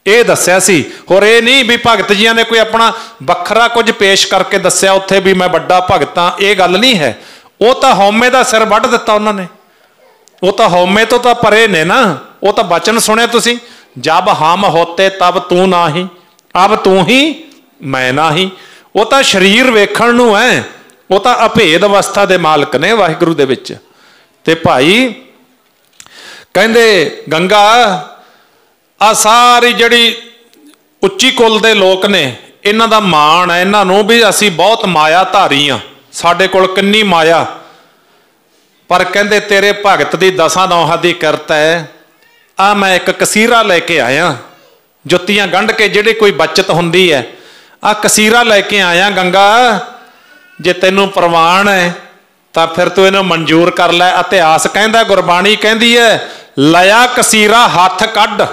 ਇਹ ਦੱਸਿਆ ਸੀ। ਹੋਰ ਇਹ ਨਹੀਂ ਵੀ ਭਗਤ ਜੀਆਂ ਨੇ ਕੋਈ ਆਪਣਾ ਵੱਖਰਾ ਕੁਝ ਪੇਸ਼ ਕਰਕੇ ਦੱਸਿਆ ਉੱਥੇ ਵੀ ਮੈਂ ਵੱਡਾ ਭਗਤ ਹਾਂ, ਇਹ ਗੱਲ ਨਹੀਂ ਹੈ। ਉਹ ਤਾਂ ਹਉਮੈ ਦਾ ਸਿਰ ਵੱਢ ਦਿੱਤਾ ਉਹਨਾਂ ਨੇ, ਉਹ ਤਾਂ ਹਉਮੈ ਤੋਂ ਤਾਂ ਪਰੇ ਨੇ ਨਾ। ਉਹ ਤਾਂ ਬਚਨ ਸੁਣਿਆ ਤੁਸੀਂ, ਜਬ ਹਮ ਹੋਤੇ ਤਬ ਤੂੰ ਨਾਹੀਂ, ਅਬ ਤੂੰ ਹੀ ਮੈਂ ਨਾਹੀਂ। ਉਹ ਤਾਂ ਸਰੀਰ ਵੇਖਣ ਨੂੰ ਹੈ, ਉਹ ਤਾਂ ਅਭੇਦ ਅਵਸਥਾ ਦੇ ਮਾਲਕ ਨੇ ਵਾਹਿਗੁਰੂ ਦੇ ਵਿੱਚ। ਤੇ ਭਾਈ ਕਹਿੰਦੇ ਗੰਗਾ ਆ ਸਾਰੀ ਜਿਹੜੀ ਉੱਚੀ ਕੁਲ ਦੇ ਲੋਕ ਨੇ, ਇਹਨਾਂ ਦਾ ਮਾਣ ਹੈ ਇਹਨਾਂ ਨੂੰ ਵੀ ਅਸੀਂ ਬਹੁਤ ਮਾਇਆ ਧਾਰੀ ਹਾਂ, ਸਾਡੇ ਕੋਲ ਕਿੰਨੀ ਮਾਇਆ। ਪਰ ਕਹਿੰਦੇ ਤੇਰੇ ਭਗਤ ਦੀ 10 ਨੋਹਾਂ ਦੀ ਕਿਰਤ ਹੈ। ਆ ਮੈਂ ਇੱਕ ਕਸੀਰਾ ਲੈ ਕੇ ਆਇਆ, ਜੁੱਤੀਆਂ ਗੰਢ ਕੇ ਜਿਹੜੀ ਕੋਈ ਬਚਤ ਹੁੰਦੀ ਹੈ, ਆ ਕਸੀਰਾ ਲੈ ਕੇ ਆਇਆ ਗੰਗਾ। ਜੇ ਤੈਨੂੰ ਪ੍ਰਵਾਨ ਹੈ ਤਾਂ ਫਿਰ ਤੂੰ ਇਹਨੂੰ ਮਨਜ਼ੂਰ ਕਰ ਲੈ। ਇਤਿਹਾਸ ਕਹਿੰਦਾ, ਗੁਰਬਾਣੀ ਕਹਿੰਦੀ ਹੈ, ਲਿਆ ਕਸੀਰਾ ਹੱਥ ਕੱਢ,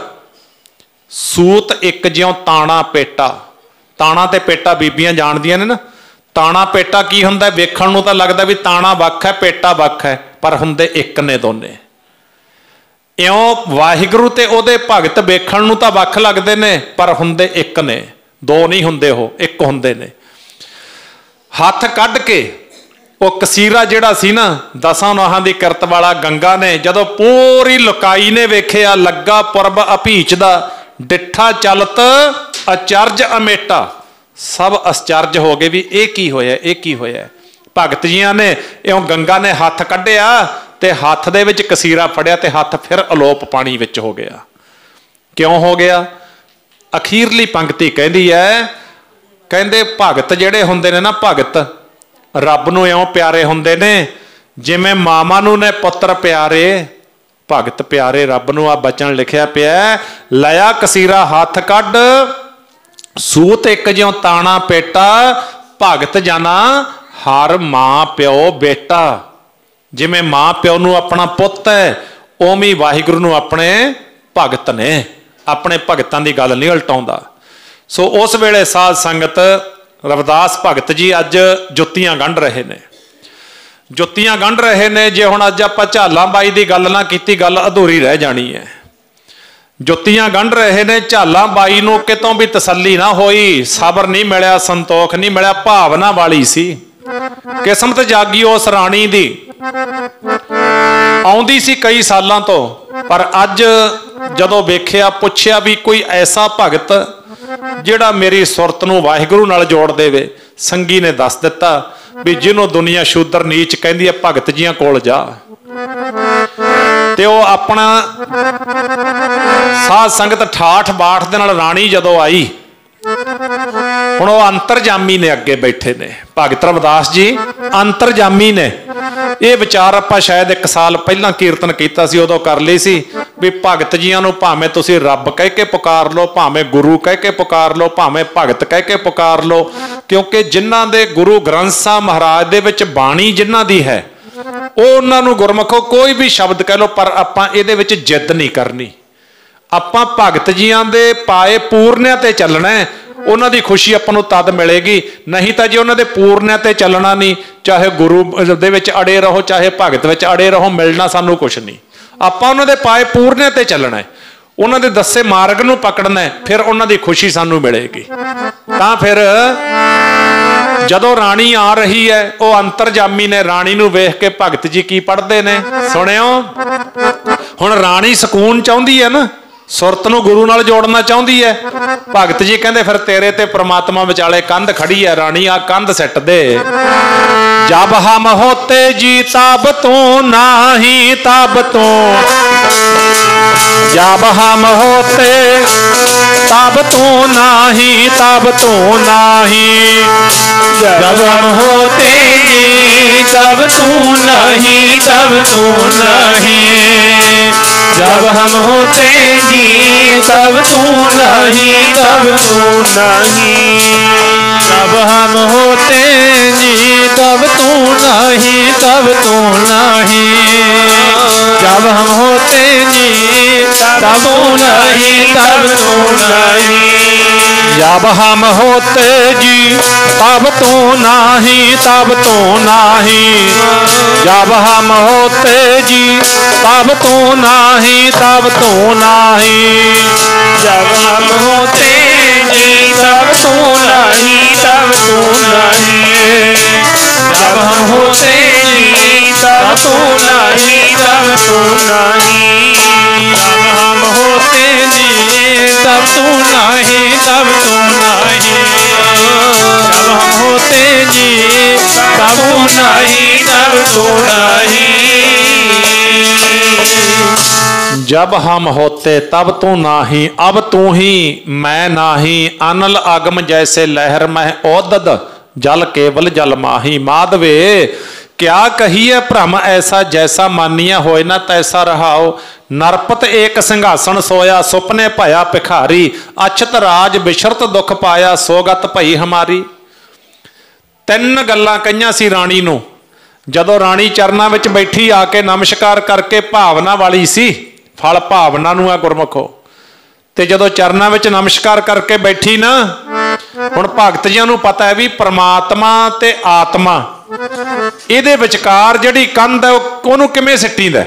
ਸੂਤ ਇੱਕ ਜਿਉਂ ਤਾਣਾ ਪੇਟਾ। ਤਾਣਾ ਤੇ ਪੇਟਾ ਬੀਬੀਆਂ ਜਾਣਦੀਆਂ ਨੇ ਨਾ। ਤਾਣਾ ਪੇਟਾ ਕੀ ਹੁੰਦਾ? ਵੇਖਣ ਨੂੰ ਤਾਂ ਲੱਗਦਾ ਵੀ ਤਾਣਾ ਵੱਖ ਹੈ, ਪੇਟਾ ਵੱਖ ਹੈ, ਪਰ ਹੁੰਦੇ ਇੱਕ ਨੇ ਦੋਨੇ। ਇਉਂ ਵਾਹਿਗੁਰੂ ਤੇ ਉਹਦੇ ਭਗਤ ਵੇਖਣ ਨੂੰ ਤਾਂ ਵੱਖ ਲੱਗਦੇ ਨੇ, ਪਰ ਹੁੰਦੇ ਇੱਕ ਨੇ, ਦੋ ਨਹੀਂ ਹੁੰਦੇ, ਉਹ ਇੱਕ ਹੁੰਦੇ ਨੇ। ਹੱਥ ਕੱਢ ਕੇ ਉਹ ਕਸੀਰਾ ਜਿਹੜਾ ਸੀ ਨਾ 10 ਨੋਹਾਂ ਦੀ ਕਿਰਤ ਵਾਲਾ, ਗੰਗਾ ਨੇ ਜਦੋਂ ਪੂਰੀ ਲੁਕਾਈ ਨੇ ਵੇਖਿਆ, ਲੱਗਾ ਪੁਰਬ ਅਭੀਚ ਦਾ, ਡਿੱਠਾ ਚਲਤ ਅਚਰਜ ਅਮੇਟਾ। ਸਭ ਅਚਰਜ ਹੋ ਗਏ ਵੀ ਇਹ ਕੀ ਹੋਇਆ, ਇਹ ਕੀ ਹੋਇਆ। ਭਗਤ ਜੀਆਂ ਨੇ ਇਉਂ ਗੰਗਾ ਨੇ ਹੱਥ ਕੱਢਿਆ ਤੇ ਹੱਥ ਦੇ ਵਿੱਚ ਕਸੀਰਾ ਫੜਿਆ ਤੇ ਹੱਥ ਫਿਰ ਅਲੋਪ ਪਾਣੀ ਵਿੱਚ ਹੋ ਗਿਆ। ਕਿਉਂ ਹੋ ਗਿਆ? ਅਖੀਰਲੀ ਪੰਕਤੀ ਕਹਿੰਦੀ ਹੈ, ਕਹਿੰਦੇ ਭਗਤ ਜਿਹੜੇ ਹੁੰਦੇ ਨੇ ਨਾ, ਭਗਤ ਰੱਬ ਨੂੰ ਇਉਂ ਪਿਆਰੇ ਹੁੰਦੇ ਨੇ ਜਿਵੇਂ ਮਾਵਾਂ ਨੂੰ ਨੇ ਪੁੱਤਰ ਪਿਆਰੇ। ਭਗਤ ਪਿਆਰੇ ਰੱਬ ਨੂੰ। ਆ ਬਚਨ ਲਿਖਿਆ ਪਿਆ, ਲਿਆ ਕਸੀਰਾ ਹੱਥ ਕੱਢ, ਸੂਤ ਇੱਕ ਜਿਉਂ ਤਾਣਾ ਪੇਟਾ, ਭਗਤ ਜਾਣਾ ਹਰ ਮਾਂ ਪਿਓ ਬੇਟਾ। ਜਿਵੇਂ ਮਾਂ ਪਿਓ ਨੂੰ ਆਪਣਾ ਪੁੱਤ ਹੈ, ਉਵੇਂ ਵਾਹਿਗੁਰੂ ਨੂੰ ਆਪਣੇ ਭਗਤ ਨੇ। ਆਪਣੇ ਭਗਤਾਂ ਦੀ ਗੱਲ ਨਹੀਂ ਉਲਟਾਉਂਦਾ। ਸੋ ਉਸ ਵੇਲੇ ਸਾਧ ਸੰਗਤ ਰਵਿਦਾਸ ਭਗਤ ਜੀ ਅੱਜ ਜੁੱਤੀਆਂ ਗੰਢ ਰਹੇ ਨੇ, ਜੁੱਤੀਆਂ ਗੰਢ ਰਹੇ ਨੇ। ਜੇ ਹੁਣ ਅੱਜ ਆਪਾਂ ਝਾਲਾਂ ਬਾਈ ਦੀ ਗੱਲ ਨਾ ਕੀਤੀ, ਗੱਲ ਅਧੂਰੀ ਰਹਿ ਜਾਣੀ ਹੈ। ਜੁੱਤੀਆਂ ਗੰਢ ਰਹੇ ਨੇ, ਝਾਲਾਂ ਬਾਈ ਨੂੰ ਕਿਤੋਂ ਵੀ ਤਸੱਲੀ ਨਾ ਹੋਈ, ਸਬਰ ਨਹੀਂ ਮਿਲਿਆ, ਸੰਤੋਖ ਨਹੀਂ ਮਿਲਿਆ। ਭਾਵਨਾ ਵਾਲੀ ਸੀ, ਕਿਸਮਤ ਜਾਗੀ ਉਸ ਰਾਣੀ ਦੀ, ਆਉਂਦੀ ਸੀ ਕਈ ਸਾਲਾਂ ਤੋਂ। ਪਰ ਅੱਜ ਜਦੋਂ ਵੇਖਿਆ, ਪੁੱਛਿਆ ਵੀ ਕੋਈ ਐਸਾ ਭਗਤ ਜਿਹੜਾ ਮੇਰੀ ਸੁਰਤ ਨੂੰ ਵਾਹਿਗੁਰੂ ਨਾਲ ਜੋੜ ਦੇਵੇ। ਸੰਗੀ ਨੇ ਦੱਸ ਦਿੱਤਾ ਵੀ ਜਿਹਨੂੰ ਦੁਨੀਆ ਸ਼ੂਦਰ ਨੀਚ ਕਹਿੰਦੀ ਹੈ, ਭਗਤ ਜੀਆਂ ਕੋਲ ਜਾ। ਤੇ ਉਹ ਆਪਣਾ ਸਾਧ ਸੰਗਤ ਠਾਠ ਬਾਠ ਦੇ ਨਾਲ ਰਾਣੀ ਜਦੋਂ ਆਈ, ਹੁਣ ਉਹ ਅੰਤਰਜਾਮੀ ਨੇ, ਅੱਗੇ ਬੈਠੇ ਨੇ ਭਗਤ ਰਵਿਦਾਸ ਜੀ, ਅੰਤਰਜਾਮੀ ਨੇ। ਇਹ ਵਿਚਾਰ ਆਪਾਂ ਸ਼ਾਇਦ 1 ਸਾਲ ਪਹਿਲਾਂ ਕੀਰਤਨ ਕੀਤਾ ਸੀ, ਉਦੋਂ ਕਰ ਲਈ ਸੀ ਵੀ ਭਗਤ ਜੀਆਂ ਨੂੰ ਭਾਵੇਂ ਤੁਸੀਂ ਰੱਬ ਕਹਿ ਕੇ ਪੁਕਾਰ ਲਓ, ਭਾਵੇਂ ਗੁਰੂ ਕਹਿ ਕੇ ਪੁਕਾਰ ਲਓ, ਭਾਵੇਂ ਭਗਤ ਕਹਿ ਕੇ ਪੁਕਾਰ ਲਓ, ਕਿਉਂਕਿ ਜਿਨ੍ਹਾਂ ਦੇ ਗੁਰੂ ਗ੍ਰੰਥ ਸਾਹਿਬ ਮਹਾਰਾਜ ਦੇ ਵਿੱਚ ਬਾਣੀ ਜਿਨ੍ਹਾਂ ਦੀ ਹੈ, ਉਹ ਉਹਨਾਂ ਨੂੰ ਗੁਰਮੁਖੋ ਕੋਈ ਵੀ ਸ਼ਬਦ ਕਹਿ ਲਓ, ਪਰ ਆਪਾਂ ਇਹਦੇ ਵਿੱਚ ਜਿੱਦ ਨਹੀਂ ਕਰਨੀ। ਆਪਾਂ ਭਗਤ ਜੀਆਂ ਦੇ ਪਾਏ ਪੂਰਨਿਆਂ ਤੇ ਚੱਲਣਾ, ਉਹਨਾਂ ਦੀ ਖੁਸ਼ੀ ਆਪਾਂ ਨੂੰ ਤਦ ਮਿਲੇਗੀ। ਨਹੀਂ ਤਾਂ ਜੇ ਉਹਨਾਂ ਦੇ ਪੂਰਨਿਆਂ ਤੇ ਚੱਲਣਾ ਨਹੀਂ, ਚਾਹੇ ਗੁਰੂ ਦੇ ਵਿੱਚ ਅੜੇ ਰਹੋ, ਚਾਹੇ ਭਗਤ ਵਿੱਚ ਅੜੇ ਰਹੋ, ਮਿਲਣਾ ਸਾਨੂੰ ਕੁਛ ਨਹੀਂ। ਆਪਾਂ ਉਹਨਾਂ ਦੇ ਪਾਏ ਪੂਰਨਿਆਂ ਤੇ ਚੱਲਣਾ, ਉਹਨਾਂ ਦੇ ਦੱਸੇ ਮਾਰਗ ਨੂੰ ਪਕੜਨਾ, ਫਿਰ ਉਹਨਾਂ ਦੀ ਖੁਸ਼ੀ ਸਾਨੂੰ ਮਿਲੇਗੀ। ਤਾਂ ਫਿਰ ਜਦੋਂ ਰਾਣੀ ਆ ਰਹੀ ਹੈ, ਉਹ ਅੰਤਰਜਾਮੀ ਨੇ, ਰਾਣੀ ਨੂੰ ਵੇਖ ਕੇ ਭਗਤ ਜੀ ਕੀ ਪੜ੍ਹਦੇ ਨੇ ਸੁਣਿਓ। ਹੁਣ ਰਾਣੀ ਸਕੂਨ ਚਾਹੁੰਦੀ ਹੈ ਨਾ, ਸੁਰਤ ਨੂੰ ਗੁਰੂ ਨਾਲ ਜੋੜਨਾ ਚਾਹੁੰਦੀ ਹੈ। ਭਗਤ ਜੀ ਕਹਿੰਦੇ ਫਿਰ ਤੇਰੇ ਤੇ ਪ੍ਰਮਾਤਮਾ ਵਿਚਾਲੇ ਕੰਧ ਖੜੀ ਹੈ, ਰਾਣੀ ਆ ਕੰਧ ਸਿੱਟ ਦੇ। ਜਬ ਹਮ ਹੋਤੇ ਜੀ ਤਬ ਤੂੰ ਨਹੀਂ ਤਬ ਤੂੰ, जब हम होते तब तू नाही तब तू नाही, जब हम होते तब तू नहीं तब तू नहीं, जब हम होते जी तब तू नहीं तब तू नहीं, जब हम होते जी तब तू नहीं तब तू नहीं, जब हम होते जी तब तू नहीं तब तू नहीं, जब हम होते जी तब तू नहीं तब तू नहीं, जब हम होते जी तब तू नहीं तब तू नहीं, जब हम होते जी तब तू नहीं तब तू नहीं, जब हम होते जी तब तू नहीं तब तू नहीं, जब हम होते जी तब तू नहीं तब तू नहीं, जब हम होते जी तब तू नहीं तब तू नहीं, जब हम होते तब तू नाही अब तू ही मैं नाही, अनल अगम जैसे लहर मह ओदद जल केवल जल माही। माधवे क्या कहिए भ्रम ऐसा जैसा मानिया होए ना तैसा रहाओ, नरपत एक सिंहासन सोया सुपने भया भिखारी, अछत राज बिशरत दुख पाया सोगत भई हमारी। 3 गल्लां कहियां सी राणी नूं, जदों राणी चरनां विच बैठी आके नमस्कार करके भावना वाली सी, फल भावना नूं आ गुरमुखो, ते जदों चरनां विच नमस्कार करके बैठी ना, हुण भगत जिहां नूं पता है भी परमात्मा ते आत्मा ਇਹਦੇ ਵਿਚਕਾਰ ਜਿਹੜੀ ਕੰਧ ਹੈ ਉਹਨੂੰ ਕਿਵੇਂ ਸਿੱਟੀਦਾ,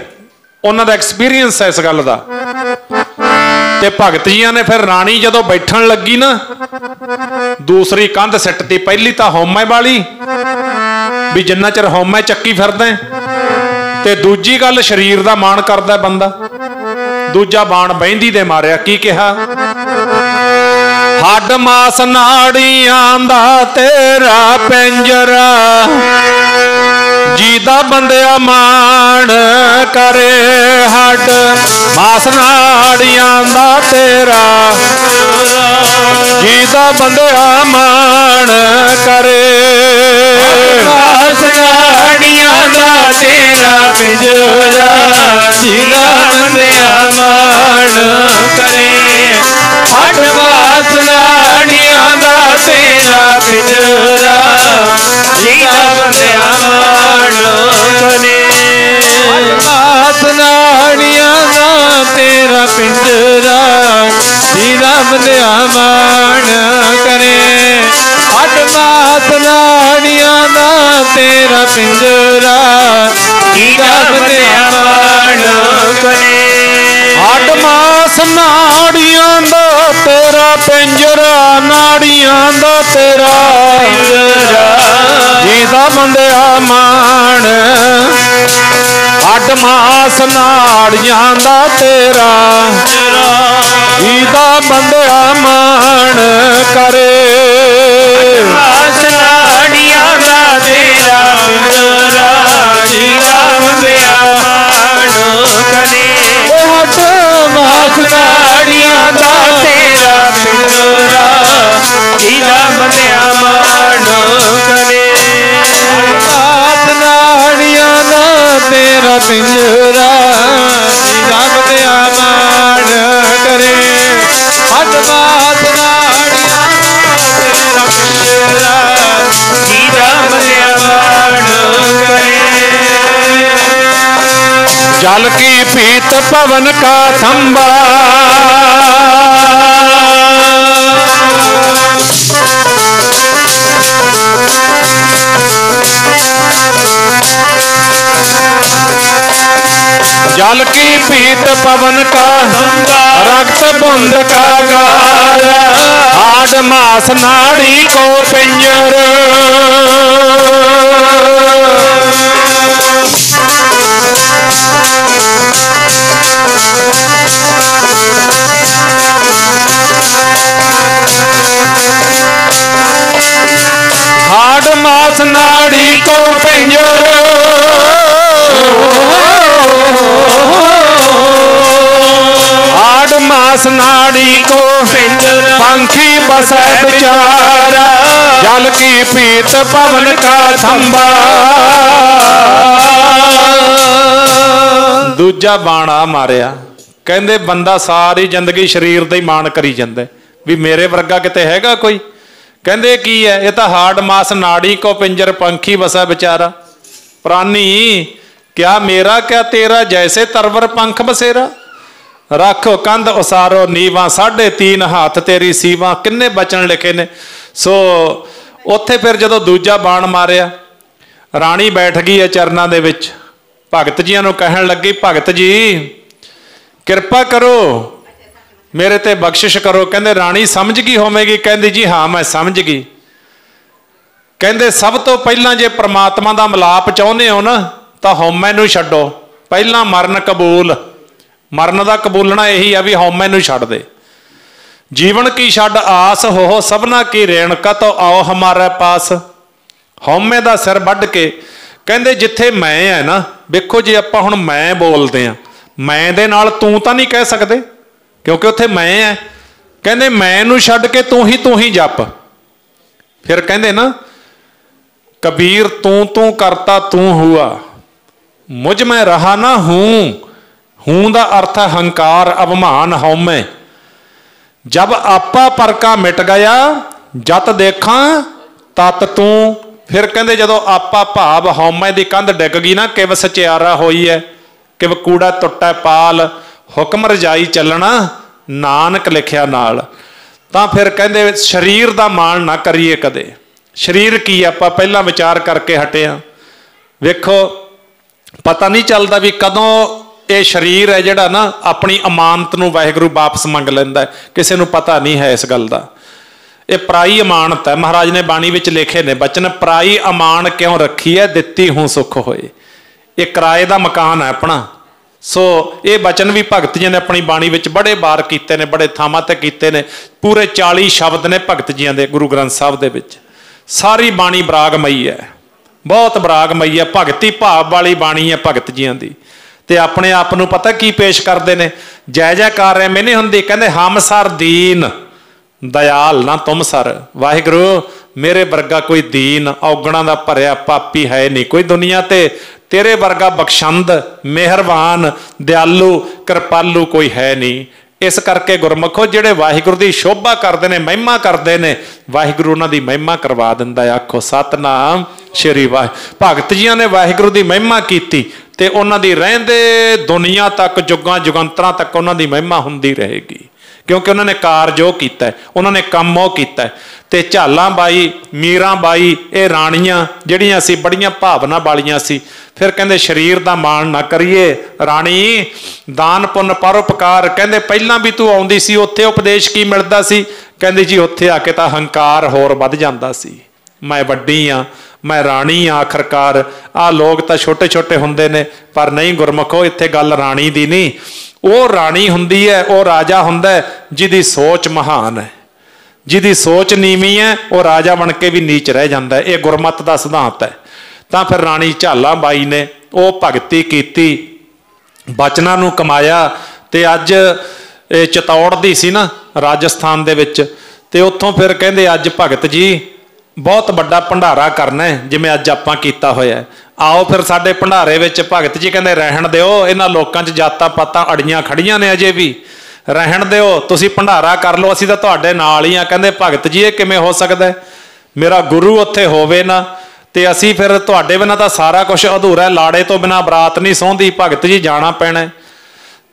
ਉਹਨਾਂ ਦਾ ਐਕਸਪੀਰੀਅੰਸ ਹੈ ਇਸ ਗੱਲ ਦਾ। ਤੇ ਭਗਤ ਜੀਆਂ ਨੇ ਫਿਰ ਰਾਣੀ ਜਦੋਂ ਬੈਠਣ ਲੱਗੀ ਨਾ, ਦੂਸਰੀ ਕੰਧ ਸਿੱਟਤੀ। ਪਹਿਲੀ ਤਾਂ ਹਉਮੈ ਵਾਲੀ ਵੀ ਜਿੰਨਾ ਚਿਰ ਹਉਮੈ ਚੱਕੀ ਫਿਰਦਾ, ਤੇ ਦੂਜੀ ਗੱਲ ਸਰੀਰ ਦਾ ਮਾਣ ਕਰਦਾ ਬੰਦਾ। ਦੂਜਾ ਬਾਣ ਬਹਿੰਦੀ ਦੇ ਮਾਰਿਆ ਕੀ ਕਿਹਾ, ਹੱਡ ਮਾਸ ਨਾੜੀਆਂ ਦਾ ਤੇਰਾ ਪਿੰਜਰਾ, ਜੀਦਾ ਬੰਦਿਆ ਮਾਣ ਕਰੇ, ਹੱਡ ਮਾਸ ਨਾੜੀਆਂ ਦਾ ਤੇਰਾ, ਜੀਦਾ ਬੰਦਿਆ ਮਾਣ ਕਰੇ, ਮਾਸ ਨਾੜੀਆਂ ਦਾ ਤੇਰਾ ਪਿੰਜਰਾ, ਜੀਦਾ ਬੰਦਿਆ ਮਾਣ ਕਰੇ, ਹੱਡ ਮਾਸ ਨਾੜੀਆਂ ਦਾ ਤੇਰਾ ਪਿੰਜਰਾ, ਜੀਦਾ ਬੰਦਿਆ ਮਾਣ ਕਰੇ, ਹੱਡ ਮਾਸ ਨਾੜੀਆਂ ਦਾ ਤੇਰਾ ਪਿੰਜਰਾ, ਜੀਦਾ ਬੰਦਿਆ ਮਾਣ ਕਰੇ, ਹੱਡ ਮਾਸ ਨਾੜੀਆਂ ਦਾ ਤੇਰਾ ਪਿੰਜਰਾ, ਜੀਦਾ ਬੰਦਿਆ ਮਾਣ ਕਰੇ, ਹੱਡ ਮਾਸ ਨਾੜੀਆਂ ਦਾ ਤੇਰਾ ਪਿੰਜਰਾ, ਨਾੜੀਆਂ ਦਾ ਤੇਰਾ ਪਿੰਜਰਾ, ਜੀਦਾ ਬੰਦਿਆ ਮਾਣ, ਹੱਡ ਮਾਸ ਨਾੜੀਆਂ ਦਾ ਤੇਰਾ, ਜੀਦਾ ਬੰਦਿਆ ਮਾਣ ਕਰੇ, ਮਾਸ ਨਾੜੀਆਂ ਦਾ ਤੇਰਾ ਪਿੰਜਰਾ, ਜੀਦਾ ਬੰਦਿਆ ਮਾਣ ਕਰੇ, जल की पीत पवन का थंबा जल की पीत पवन का रक्त बुंद का गार हाड मास नाड़ी को पिंजर हाड मास नाड़ी को पिंजर हाड मास नाड़ी को पंखी बसे बेचारा जल की पीत पवन का थंबा दूजा बाणा मारिया कहंदे बंदा सारी जिंदगी शरीर दा ही मान करी जांदा भी मेरे वर्गा किते हैगा कोई कहंदे की है ये तो हाड मास नाड़ी को पिंजर पंखी बसा बेचारा प्राणी क्या मेरा क्या तेरा जैसे तरवर पंख बसेरा रखो कंध उसारो नीवा 3.5 हाथ तेरी सीवा किन्ने बचन लिखे ने। सो उत्थे फिर जदों दूजा बाण मारिया राणी बैठ गई है चरनां दे विच भगत जियां नूं कहण लगी भगत जी किरपा करो मेरे ते बख्शिश करो। कहंदे राणी समझ गई होवेगी कहंदी जी हाँ मैं समझ गई। कहंदे सब तो पहलां जे परमात्मा दा मिलाप चाहुंदे हो ना तां हौमे नूं छड्डो पहलां मरण कबूल मरण का कबूलना यही है भी हौमे नूं छड्ड दे जीवन की छड्ड आस हो सबना की रेणका तो आओ हमारे पास हौमे का सिर वढ़ के कहंदे जिथे मैं है ना वेखो जे आपां हुण मैं बोलदे आ मैं दे नाल तू तां नहीं कह सकदे क्योंकि उत्थे मैं है। कहंदे मैं नूं छड्ड के तू ही जप फिर कहंदे ना कबीर तू करता तू हुआ मुझ में रहा ना हूं दा अर्थ है हंकार अभिमान हौमे जब आपा परका मिट गया जत देखा तत तू फिर कहंदे जदों आपा भाव हौमे दी कंध डिग गई ना किव सचियारा होई है किव कूड़ा टुट्टा पाल हुक्म रजाई चलना नानक लिखिया नाल तां फिर कहंदे शरीर दा मान ना करिए कदे शरीर की आपां पहला विचार करके हटे आ वेखो पता नहीं चलता भी कदों ये शरीर है जिहड़ा ना अपनी अमानत नूं वाहिगुरू वापस मंग लैंदा है किसी नूं पता नहीं है इस गल दा ये पराई अमानत है। महाराज ने बाणी विच लिखे ने बचन पराई अमान क्यों रखी है दित्ती हूँ सुख होए ये किराए दा मकान है अपना। सो ये बचन भी भगत जी ने अपनी बाणी विच बड़े बार कीते ने बड़े थावां ते कीते ने पूरे 40 शब्द ने भगत जियां दे गुरु ग्रंथ साहब दे विच सारी बाणी बरागमई है बहुत बरागमई है भगती भाव वाली बाणी है भगत जियां दी ते अपने आप नूं पता की पेश करते हैं जय जयकार है मैंने हुंदी कहंदे हम सर दीन दयाल ना तुम सर वाहिगुरू मेरे वर्गा कोई दीन औगणा दा भरिया पापी है नहीं कोई दुनिया ते तेरे वर्गा बख्शंद मेहरबान दयालु कृपालु कोई है नहीं। इस करके गुरमुखो जिहड़े वाहिगुरू की शोभा करते हैं महिमा करते हैं वाहिगुरू उन्हां दी महिमा करवा दिंदा है। आखो सतनाम श्री वाह भगत जियां ने वाहिगुरू की महिमा की ते उन्हां दी रहिंदे दुनिया तक जुगां जुगंतरां तक उन्हां दी महिमा हुंदी रहेगी क्योंकि उन्होंने कारज वो कीता है उन्होंने काम वो कीता है। ते झालां बाई मीरां बाई ये राणियां जिहड़ियां सी बड़ियां भावना वालियां सी। फिर कहंदे शरीर दा मान ना करिए राणी दान पुन्न परोपकार कहंदे पहलां भी तू आउंदी सी उत्थे उपदेश की मिलदा सी कहंदी जी उत्थे आके तां हंकार होर वध जांदा सी मैं वड्डी हाँ मैं राणी हाँ आखिरकार आ लोग तां छोटे छोटे हुंदे ने पर नहीं गुरमुखो इत्थे गल राणी दी नहीं वो राणी हुंदी है वो राजा हुंदा है जिहदी सोच महान है जिहदी सोच नीवी है वो राजा बन के भी नीच रह जाता है। ये गुरमत का सिद्धांत है। तां फिर राणी झालां बाई ने वो भगती कीती बचनां नूं कमाया ते अज चितौड़ दी सी ना राजस्थान दे विच ते उत्थों फिर कहंदे अज भगत जी बहुत बड़ा भंडारा करना है जिवें अज आपां कीता होया है आओ फिर साडे भंडारे विच भगत जी कहंदे रहण दिओ इन्हां लोकां च जातां पातां अड़ियां खड़ियां ने अजे भी रहण दिओ तुसीं भंडारा कर लो असीं तां तुहाडे नाल ही आ। कहंदे भगत जी ये किवें हो सकदा है मेरा गुरु उत्थे होवे ना ਤੇ ਅਸੀਂ ਫਿਰ ਤੁਹਾਡੇ ਬਿਨਾਂ ਤਾਂ ਸਾਰਾ ਕੁਝ ਅਧੂਰਾ। ਲਾੜੇ ਤੋਂ ਬਿਨਾਂ ਬਰਾਤ ਨਹੀਂ ਸਹੁੰਦੀ, ਭਗਤ ਜੀ ਜਾਣਾ ਪੈਣਾ।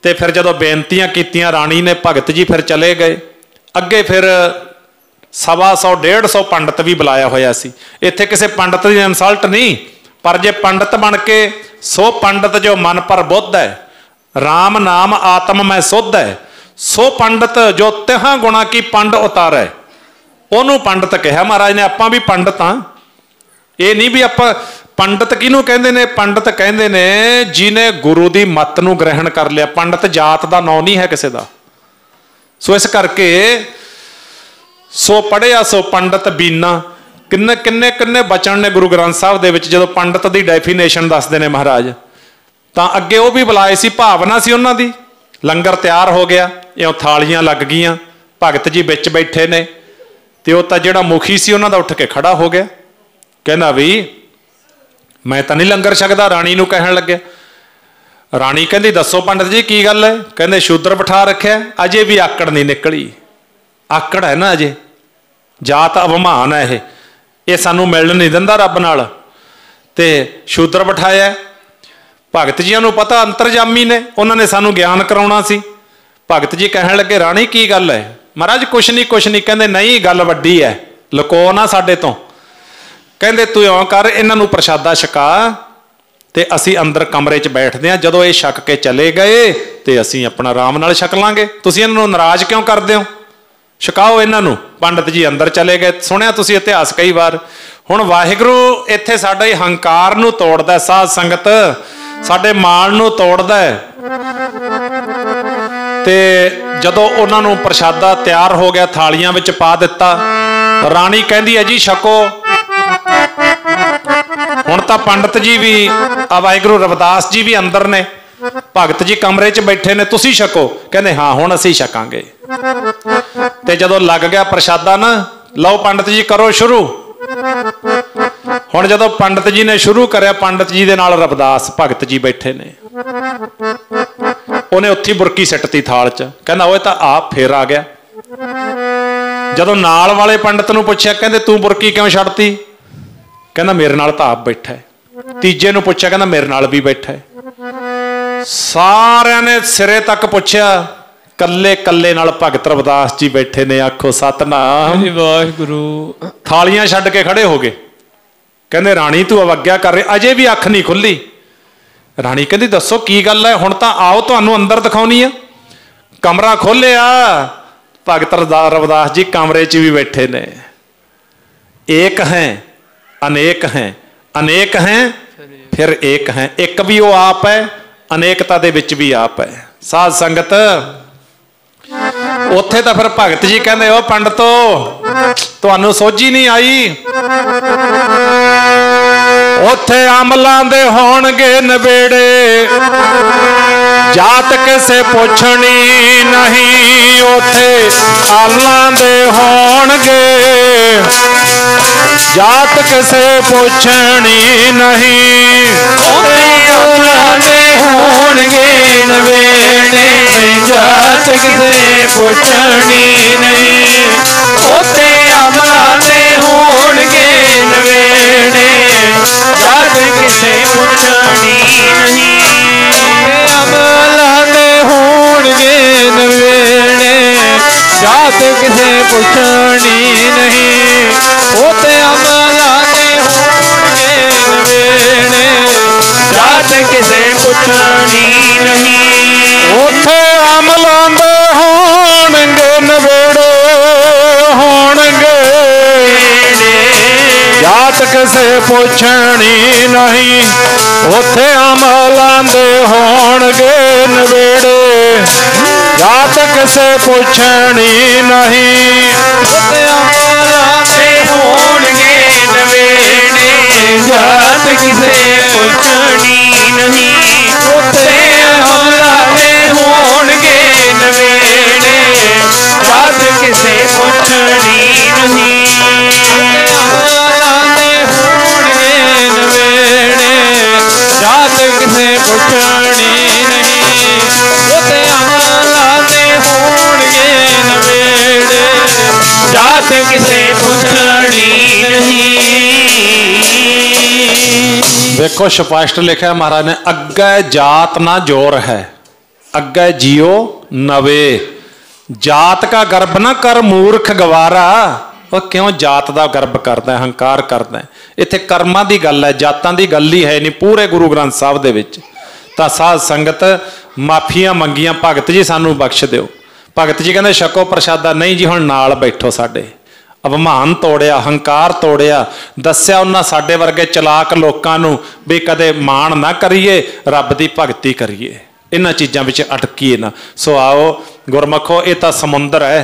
ਤੇ ਫਿਰ ਜਦੋਂ ਬੇਨਤੀਆਂ ਕੀਤੀਆਂ ਰਾਣੀ ਨੇ, ਭਗਤ ਜੀ ਫਿਰ ਚਲੇ ਗਏ ਅੱਗੇ। ਫਿਰ 125 150 ਪੰਡਤ ਵੀ ਬੁਲਾਇਆ ਹੋਇਆ ਸੀ। ਇੱਥੇ ਕਿਸੇ ਪੰਡਤ ਦੀ ਇਨਸਲਟ ਨਹੀਂ, ਪਰ ਜੇ ਪੰਡਤ ਬਣ ਕੇ ਸੋ ਪੰਡਤ ਜੋ ਮਨ ਪਰ ਬੁੱਧ ਹੈ, ਰਾਮ ਨਾਮ ਆਤਮ ਮੈਂ ਸੁੱਧ ਹੈ, ਸੋ ਪੰਡਤ ਜੋ ਤਿਹਾਂ ਗੁਣਾ ਕੀ ਪੰਡ ਉਤਾਰੈ, ਉਹਨੂੰ ਪੰਡਤ ਕਿਹਾ ਮਹਾਰਾਜ ਨੇ। ਆਪਾਂ ਵੀ ਪੰਡਤ ਹਾਂ। ਇਹ ਨਹੀਂ ਵੀ ਆਪਾਂ ਪੰਡਤ ਕਿਹਨੂੰ ਕਹਿੰਦੇ ਨੇ? ਪੰਡਤ ਕਹਿੰਦੇ ਨੇ ਜਿਹਨੇ ਗੁਰੂ ਦੀ ਮੱਤ ਨੂੰ ਗ੍ਰਹਿਣ ਕਰ ਲਿਆ। ਪੰਡਤ ਜਾਤ ਦਾ ਨਾਂ ਨਹੀਂ ਹੈ ਕਿਸੇ ਦਾ। ਸੋ ਇਸ ਕਰਕੇ ਸੋ ਪੜ੍ਹਿਆ ਸੋ ਪੰਡਤ ਬੀਨਾ। ਕਿੰਨੇ ਕਿੰਨੇ ਕਿੰਨੇ ਬਚਨ ਨੇ ਗੁਰੂ ਗ੍ਰੰਥ ਸਾਹਿਬ ਦੇ ਵਿੱਚ। ਜਦੋਂ ਪੰਡਤ ਦੀ ਡੈਫੀਨੇਸ਼ਨ ਦੱਸਦੇ ਨੇ ਮਹਾਰਾਜ, ਤਾਂ ਅੱਗੇ ਉਹ ਵੀ ਬੁਲਾਏ ਸੀ, ਭਾਵਨਾ ਸੀ ਉਹਨਾਂ ਦੀ। ਲੰਗਰ ਤਿਆਰ ਹੋ ਗਿਆ, ਇਉਂ ਥਾਲੀਆਂ ਲੱਗ ਗਈਆਂ, ਭਗਤ ਜੀ ਵਿੱਚ ਬੈਠੇ ਨੇ। ਤੇ ਉਹ ਤਾਂ ਜਿਹੜਾ ਮੁਖੀ ਸੀ ਉਹਨਾਂ ਦਾ ਉੱਠ ਕੇ ਖੜਾ ਹੋ ਗਿਆ, ਕਹਿੰਦਾ ਵੀ ਮੈਂ ਤਾਂ ਨਹੀਂ ਲੰਗਰ ਛਕਦਾ। ਰਾਣੀ ਨੂੰ ਕਹਿਣ ਲੱਗਿਆ। ਰਾਣੀ ਕਹਿੰਦੀ ਦੱਸੋ ਪੰਡਤ ਜੀ ਕੀ ਗੱਲ ਹੈ? ਕਹਿੰਦੇ ਸ਼ੂਦਰ ਬਿਠਾ ਰੱਖਿਆ। ਅਜੇ ਵੀ ਆਕੜ ਨਹੀਂ ਨਿਕਲੀ। ਆਕੜ ਹੈ ਨਾ ਅਜੇ, ਜਾਤ ਅਭਿਮਾਨ ਹੈ ਇਹ ਸਾਨੂੰ ਮਿਲਣ ਨਹੀਂ ਦਿੰਦਾ ਰੱਬ ਨਾਲ। ਤੇ ਸ਼ੂਦਰ ਬਿਠਾਇਆ। ਭਗਤ ਜੀਆਂ ਨੂੰ ਪਤਾ ਅੰਤਰਜਾਮੀ ਨੇ, ਉਹਨਾਂ ਨੇ ਸਾਨੂੰ ਗਿਆਨ ਕਰਾਉਣਾ ਸੀ। ਭਗਤ ਜੀ ਕਹਿਣ ਲੱਗੇ ਰਾਣੀ ਕੀ ਗੱਲ ਹੈ? ਮਹਾਰਾਜ ਕੁਛ ਨਹੀਂ ਕੁਛ ਨਹੀਂ। ਕਹਿੰਦੇ ਨਹੀਂ ਗੱਲ ਵੱਡੀ ਹੈ, ਲੁਕੋ ਨਾ ਸਾਡੇ ਤੋਂ। ਕਹਿੰਦੇ ਤੂੰ ਇਉਂ ਕਰ, ਇਹਨਾਂ ਨੂੰ ਪ੍ਰਸ਼ਾਦਾ ਛਕਾ ਤੇ ਅਸੀਂ ਅੰਦਰ ਕਮਰੇ 'ਚ ਬੈਠਦੇ ਹਾਂ। ਜਦੋਂ ਇਹ ਛਕ ਕੇ ਚਲੇ ਗਏ ਤੇ ਅਸੀਂ ਆਪਣਾ ਆਰਾਮ ਨਾਲ ਛਕ ਲਾਂਗੇ। ਤੁਸੀਂ ਇਹਨਾਂ ਨੂੰ ਨਾਰਾਜ਼ ਕਿਉਂ ਕਰਦੇ ਹੋ? ਛਕਾਓ ਇਹਨਾਂ ਨੂੰ। ਪੰਡਤ ਜੀ ਅੰਦਰ ਚਲੇ ਗਏ। ਸੁਣਿਆ ਤੁਸੀਂ ਇਤਿਹਾਸ ਕਈ ਵਾਰ। ਹੁਣ ਵਾਹਿਗੁਰੂ ਇੱਥੇ ਸਾਡੇ ਹੰਕਾਰ ਨੂੰ ਤੋੜਦਾ, ਸਾਧ ਸੰਗਤ ਸਾਡੇ ਮਾਣ ਨੂੰ ਤੋੜਦਾ। ਤੇ ਜਦੋਂ ਉਹਨਾਂ ਨੂੰ ਪ੍ਰਸ਼ਾਦਾ ਤਿਆਰ ਹੋ ਗਿਆ, ਥਾਲੀਆਂ ਵਿੱਚ ਪਾ ਦਿੱਤਾ। ਰਾਣੀ ਕਹਿੰਦੀ ਹੈ ਜੀ ਛਕੋ। ਹੁਣ ਤਾਂ ਪੰਡਤ ਜੀ ਵੀ, ਵਾਹਿਗੁਰੂ ਰਵਿਦਾਸ ਜੀ ਵੀ ਅੰਦਰ ਨੇ, ਭਗਤ ਜੀ ਕਮਰੇ 'ਚ ਬੈਠੇ ਨੇ, ਤੁਸੀਂ ਛਕੋ। ਕਹਿੰਦੇ ਹਾਂ ਹੁਣ ਅਸੀਂ ਛਕਾਂਗੇ। ਤੇ ਜਦੋਂ ਲੱਗ ਗਿਆ ਪ੍ਰਸ਼ਾਦਾ ਨਾ, ਲਓ ਪੰਡਤ ਜੀ ਕਰੋ ਸ਼ੁਰੂ। ਹੁਣ ਜਦੋਂ ਪੰਡਤ ਜੀ ਨੇ ਸ਼ੁਰੂ ਕਰਿਆ, ਪੰਡਤ ਜੀ ਦੇ ਨਾਲ ਰਵਿਦਾਸ ਭਗਤ ਜੀ ਬੈਠੇ ਨੇ। ਉਹਨੇ ਉੱਥੇ ਬੁਰਕੀ ਸਿੱਟਤੀ ਥਾਲ 'ਚ। ਕਹਿੰਦਾ ਓਏ ਤਾਂ ਆਪ ਫੇਰ ਆ ਗਿਆ। ਜਦੋਂ ਨਾਲ ਵਾਲੇ ਪੰਡਤ ਨੂੰ ਪੁੱਛਿਆ, ਕਹਿੰਦੇ ਤੂੰ ਬੁਰਕੀ ਕਿਉਂ ਛੱਡਤੀ? ਕਹਿੰਦਾ ਮੇਰੇ ਨਾਲ ਤਾਂ ਆਪ ਬੈਠਾ ਹੈ। ਤੀਜੇ ਨੂੰ ਪੁੱਛਿਆ, ਕਹਿੰਦਾ ਮੇਰੇ ਨਾਲ ਵੀ ਬੈਠਾ ਹੈ। ਸਾਰਿਆਂ ਨੇ ਸਿਰੇ ਤੱਕ ਪੁੱਛਿਆ, ਕੱਲੇ ਕੱਲੇ ਨਾਲ ਭਗਤ ਰਵਿਦਾਸ ਜੀ ਬੈਠੇ ਨੇ। ਆਖੋ ਸਤਨਾਮ ਵਾਹਿਗੁਰੂ। ਥਾਲੀਆਂ ਛੱਡ ਕੇ ਖੜੇ ਹੋ ਗਏ। ਕਹਿੰਦੇ ਰਾਣੀ ਤੂੰ ਅਵੱਗਿਆ ਕਰ ਰਹੀ। ਅਜੇ ਵੀ ਅੱਖ ਨਹੀਂ ਖੁੱਲੀ। ਰਾਣੀ ਕਹਿੰਦੀ ਦੱਸੋ ਕੀ ਗੱਲ ਹੈ? ਹੁਣ ਤਾਂ ਆਓ ਤੁਹਾਨੂੰ ਅੰਦਰ ਦਿਖਾਉਣੀ ਆ। ਕਮਰਾ ਖੋਲਿਆ, ਭਗਤ ਰਵਿਦਾਸ ਜੀ ਕਮਰੇ 'ਚ ਵੀ ਬੈਠੇ ਨੇ। ਏਕ ਹੈ ਅਨੇਕ ਹੈ, ਅਨੇਕ ਹੈ ਫਿਰ ਏਕ ਹੈ। ਇੱਕ ਵੀ ਉਹ ਆਪ ਹੈ, ਅਨੇਕਤਾ ਦੇ ਵਿੱਚ ਵੀ ਆਪ ਹੈ। ਸਾਧ ਸੰਗਤ ਉੱਥੇ ਤਾਂ ਫਿਰ ਭਗਤ ਜੀ ਕਹਿੰਦੇ ਉਹ ਪੰਡਤੋ ਤੁਹਾਨੂੰ ਸੋਝੀ ਨਹੀਂ ਆਈ। ਉੱਥੇ ਅਮਲਾਂ ਦੇ ਹੋਣਗੇ ਨਵੇੜੇ, ਜਾਤ ਕਿਸੇ ਪੁੱਛਣੀ ਨਹੀਂ। ਉੱਥੇ ਅਮਲਾਂ ਦੇ ਹੋਣਗੇ, ਜਾਤ ਕਿਸੇ ਪੁੱਛਣੀ ਨਹੀਂ। ਉੱਥੇ ਅਮਲਾਂ ਦੇ ਹੋਣਗੇ ਨਵੇੜੇ, ਜਾਤ ਕਿਸੇ ਪੁੱਛਣੀ ਨਹੀਂ। ਉੱਥੇ ਅਮਲਾਂ ਦੇ ਹੋਣਗੇ ਨਵੇੜੇ, ਜਾਤ ਕਿਸੇ ਪੁੱਛਣੀ ਨਹੀਂ। ਅਮਲਾਂ ਦੇ ਹੋਣਗੇ ਨਵੇੜੇ, ਜਾਤ ਕਿਸੇ ਪੁੱਛਣੀ ਨਹੀਂ। ਉੱਥੇ ਅਮਲਾਂ ਦੇ ਹੋਣਗੇ ਨਵੇੜੇ, ਜਾਤ ਕਿਸੇ ਪੁੱਛਣੀ ਨਹੀਂ। ਉੱਥੇ ਅਮਲਾਂ ਦੇ ਹੋਣਗੇ ਨਵੇੜੇ, ਹੋਣਗੇ ਜਾਤ ਕਿਸੇ ਪੁੱਛਣੀ ਨਹੀਂ। ਉੱਥੇ ਅਮਲਾਂ ਦੇ ਹੋਣਗੇ ਨਵੇੜੇ, ਜਾਤ ਕਿਸੇ ਪੁੱਛਣੀ ਨਹੀਂ। ਉੱਥੇ ਅਮਲਾਂ ਦੇ ਹੋਣਗੇ ਨਵੇੜੇ, ਜਾਤ ਕਿਸੇ ਪੁੱਛਣੀ ਨਹੀਂ। ਉੱਥੇ ਅਮਲਾਂ ਦੇ ਹੋਣਗੇ ਨਵੇੜੇ, ਜਾਤ ਕਿਸੇ ਪੁੱਛਣੀ ਨਹੀਂ। ਅਮਲਾਂ ਦੇ ਹੋਣਗੇ ਨਵੇੜੇ, ਜਾਤ ਕਿਸੇ ਪੁੱਛਣੀ ਨਹੀਂ। ਉੱਥੇ ਅਮਲਾਂ ਦੇ ਹੋਣਗੇ ਨਵੇੜੇ, ਜਾਤ ਕਿਸੇ ਪੁੱਛਣੀ ਨਹੀਂ। देखो स्पष्ट लिखा महाराज ने, अग्गै जात ना जोर है, अग्गै जियो नवे, जात का गर्भ ना कर मूर्ख गवारा। ਉਹ क्यों जात का गर्भ करता है, हंकार करता है? इत्थे कर्मां की गल है, जातां की गल ही है नहीं पूरे गुरु ग्रंथ साहब दे विच। तां साध संगत माफियां मंगियां, भगत जी सानू बख्श दिओ। भगत जी कहंदे छको प्रसादा, नहीं जी हुण नाल बैठो साडे। अभिमान तोड़िया, हंकार तोड़िया, दस्सिया उन्हां साडे वर्गे चलाक लोकां नूं भी कदे मान ना करिए, रब दी भगती करिए, इन्हां चीज़ां विच अटकीए ना। सो आओ गुरमखो, ये तां समुंदर है,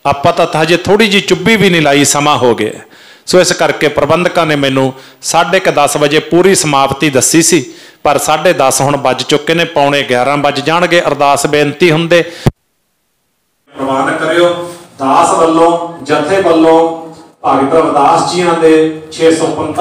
आपां तां हजे थोड़ी जी चुब्भी भी नहीं लाई, समा हो गया। सो इस करके प्रबंधकां ने मैनू 10:30 वजे पूरी समाप्ति दसी सी, पर 10:30 हुण बज चुके ने, 11:15 बज जाणगे। अरदास बेनती हुंदे प्रवान करियो। दास वल्लों, जथे वल्लों भगत रविदास जियां दे 645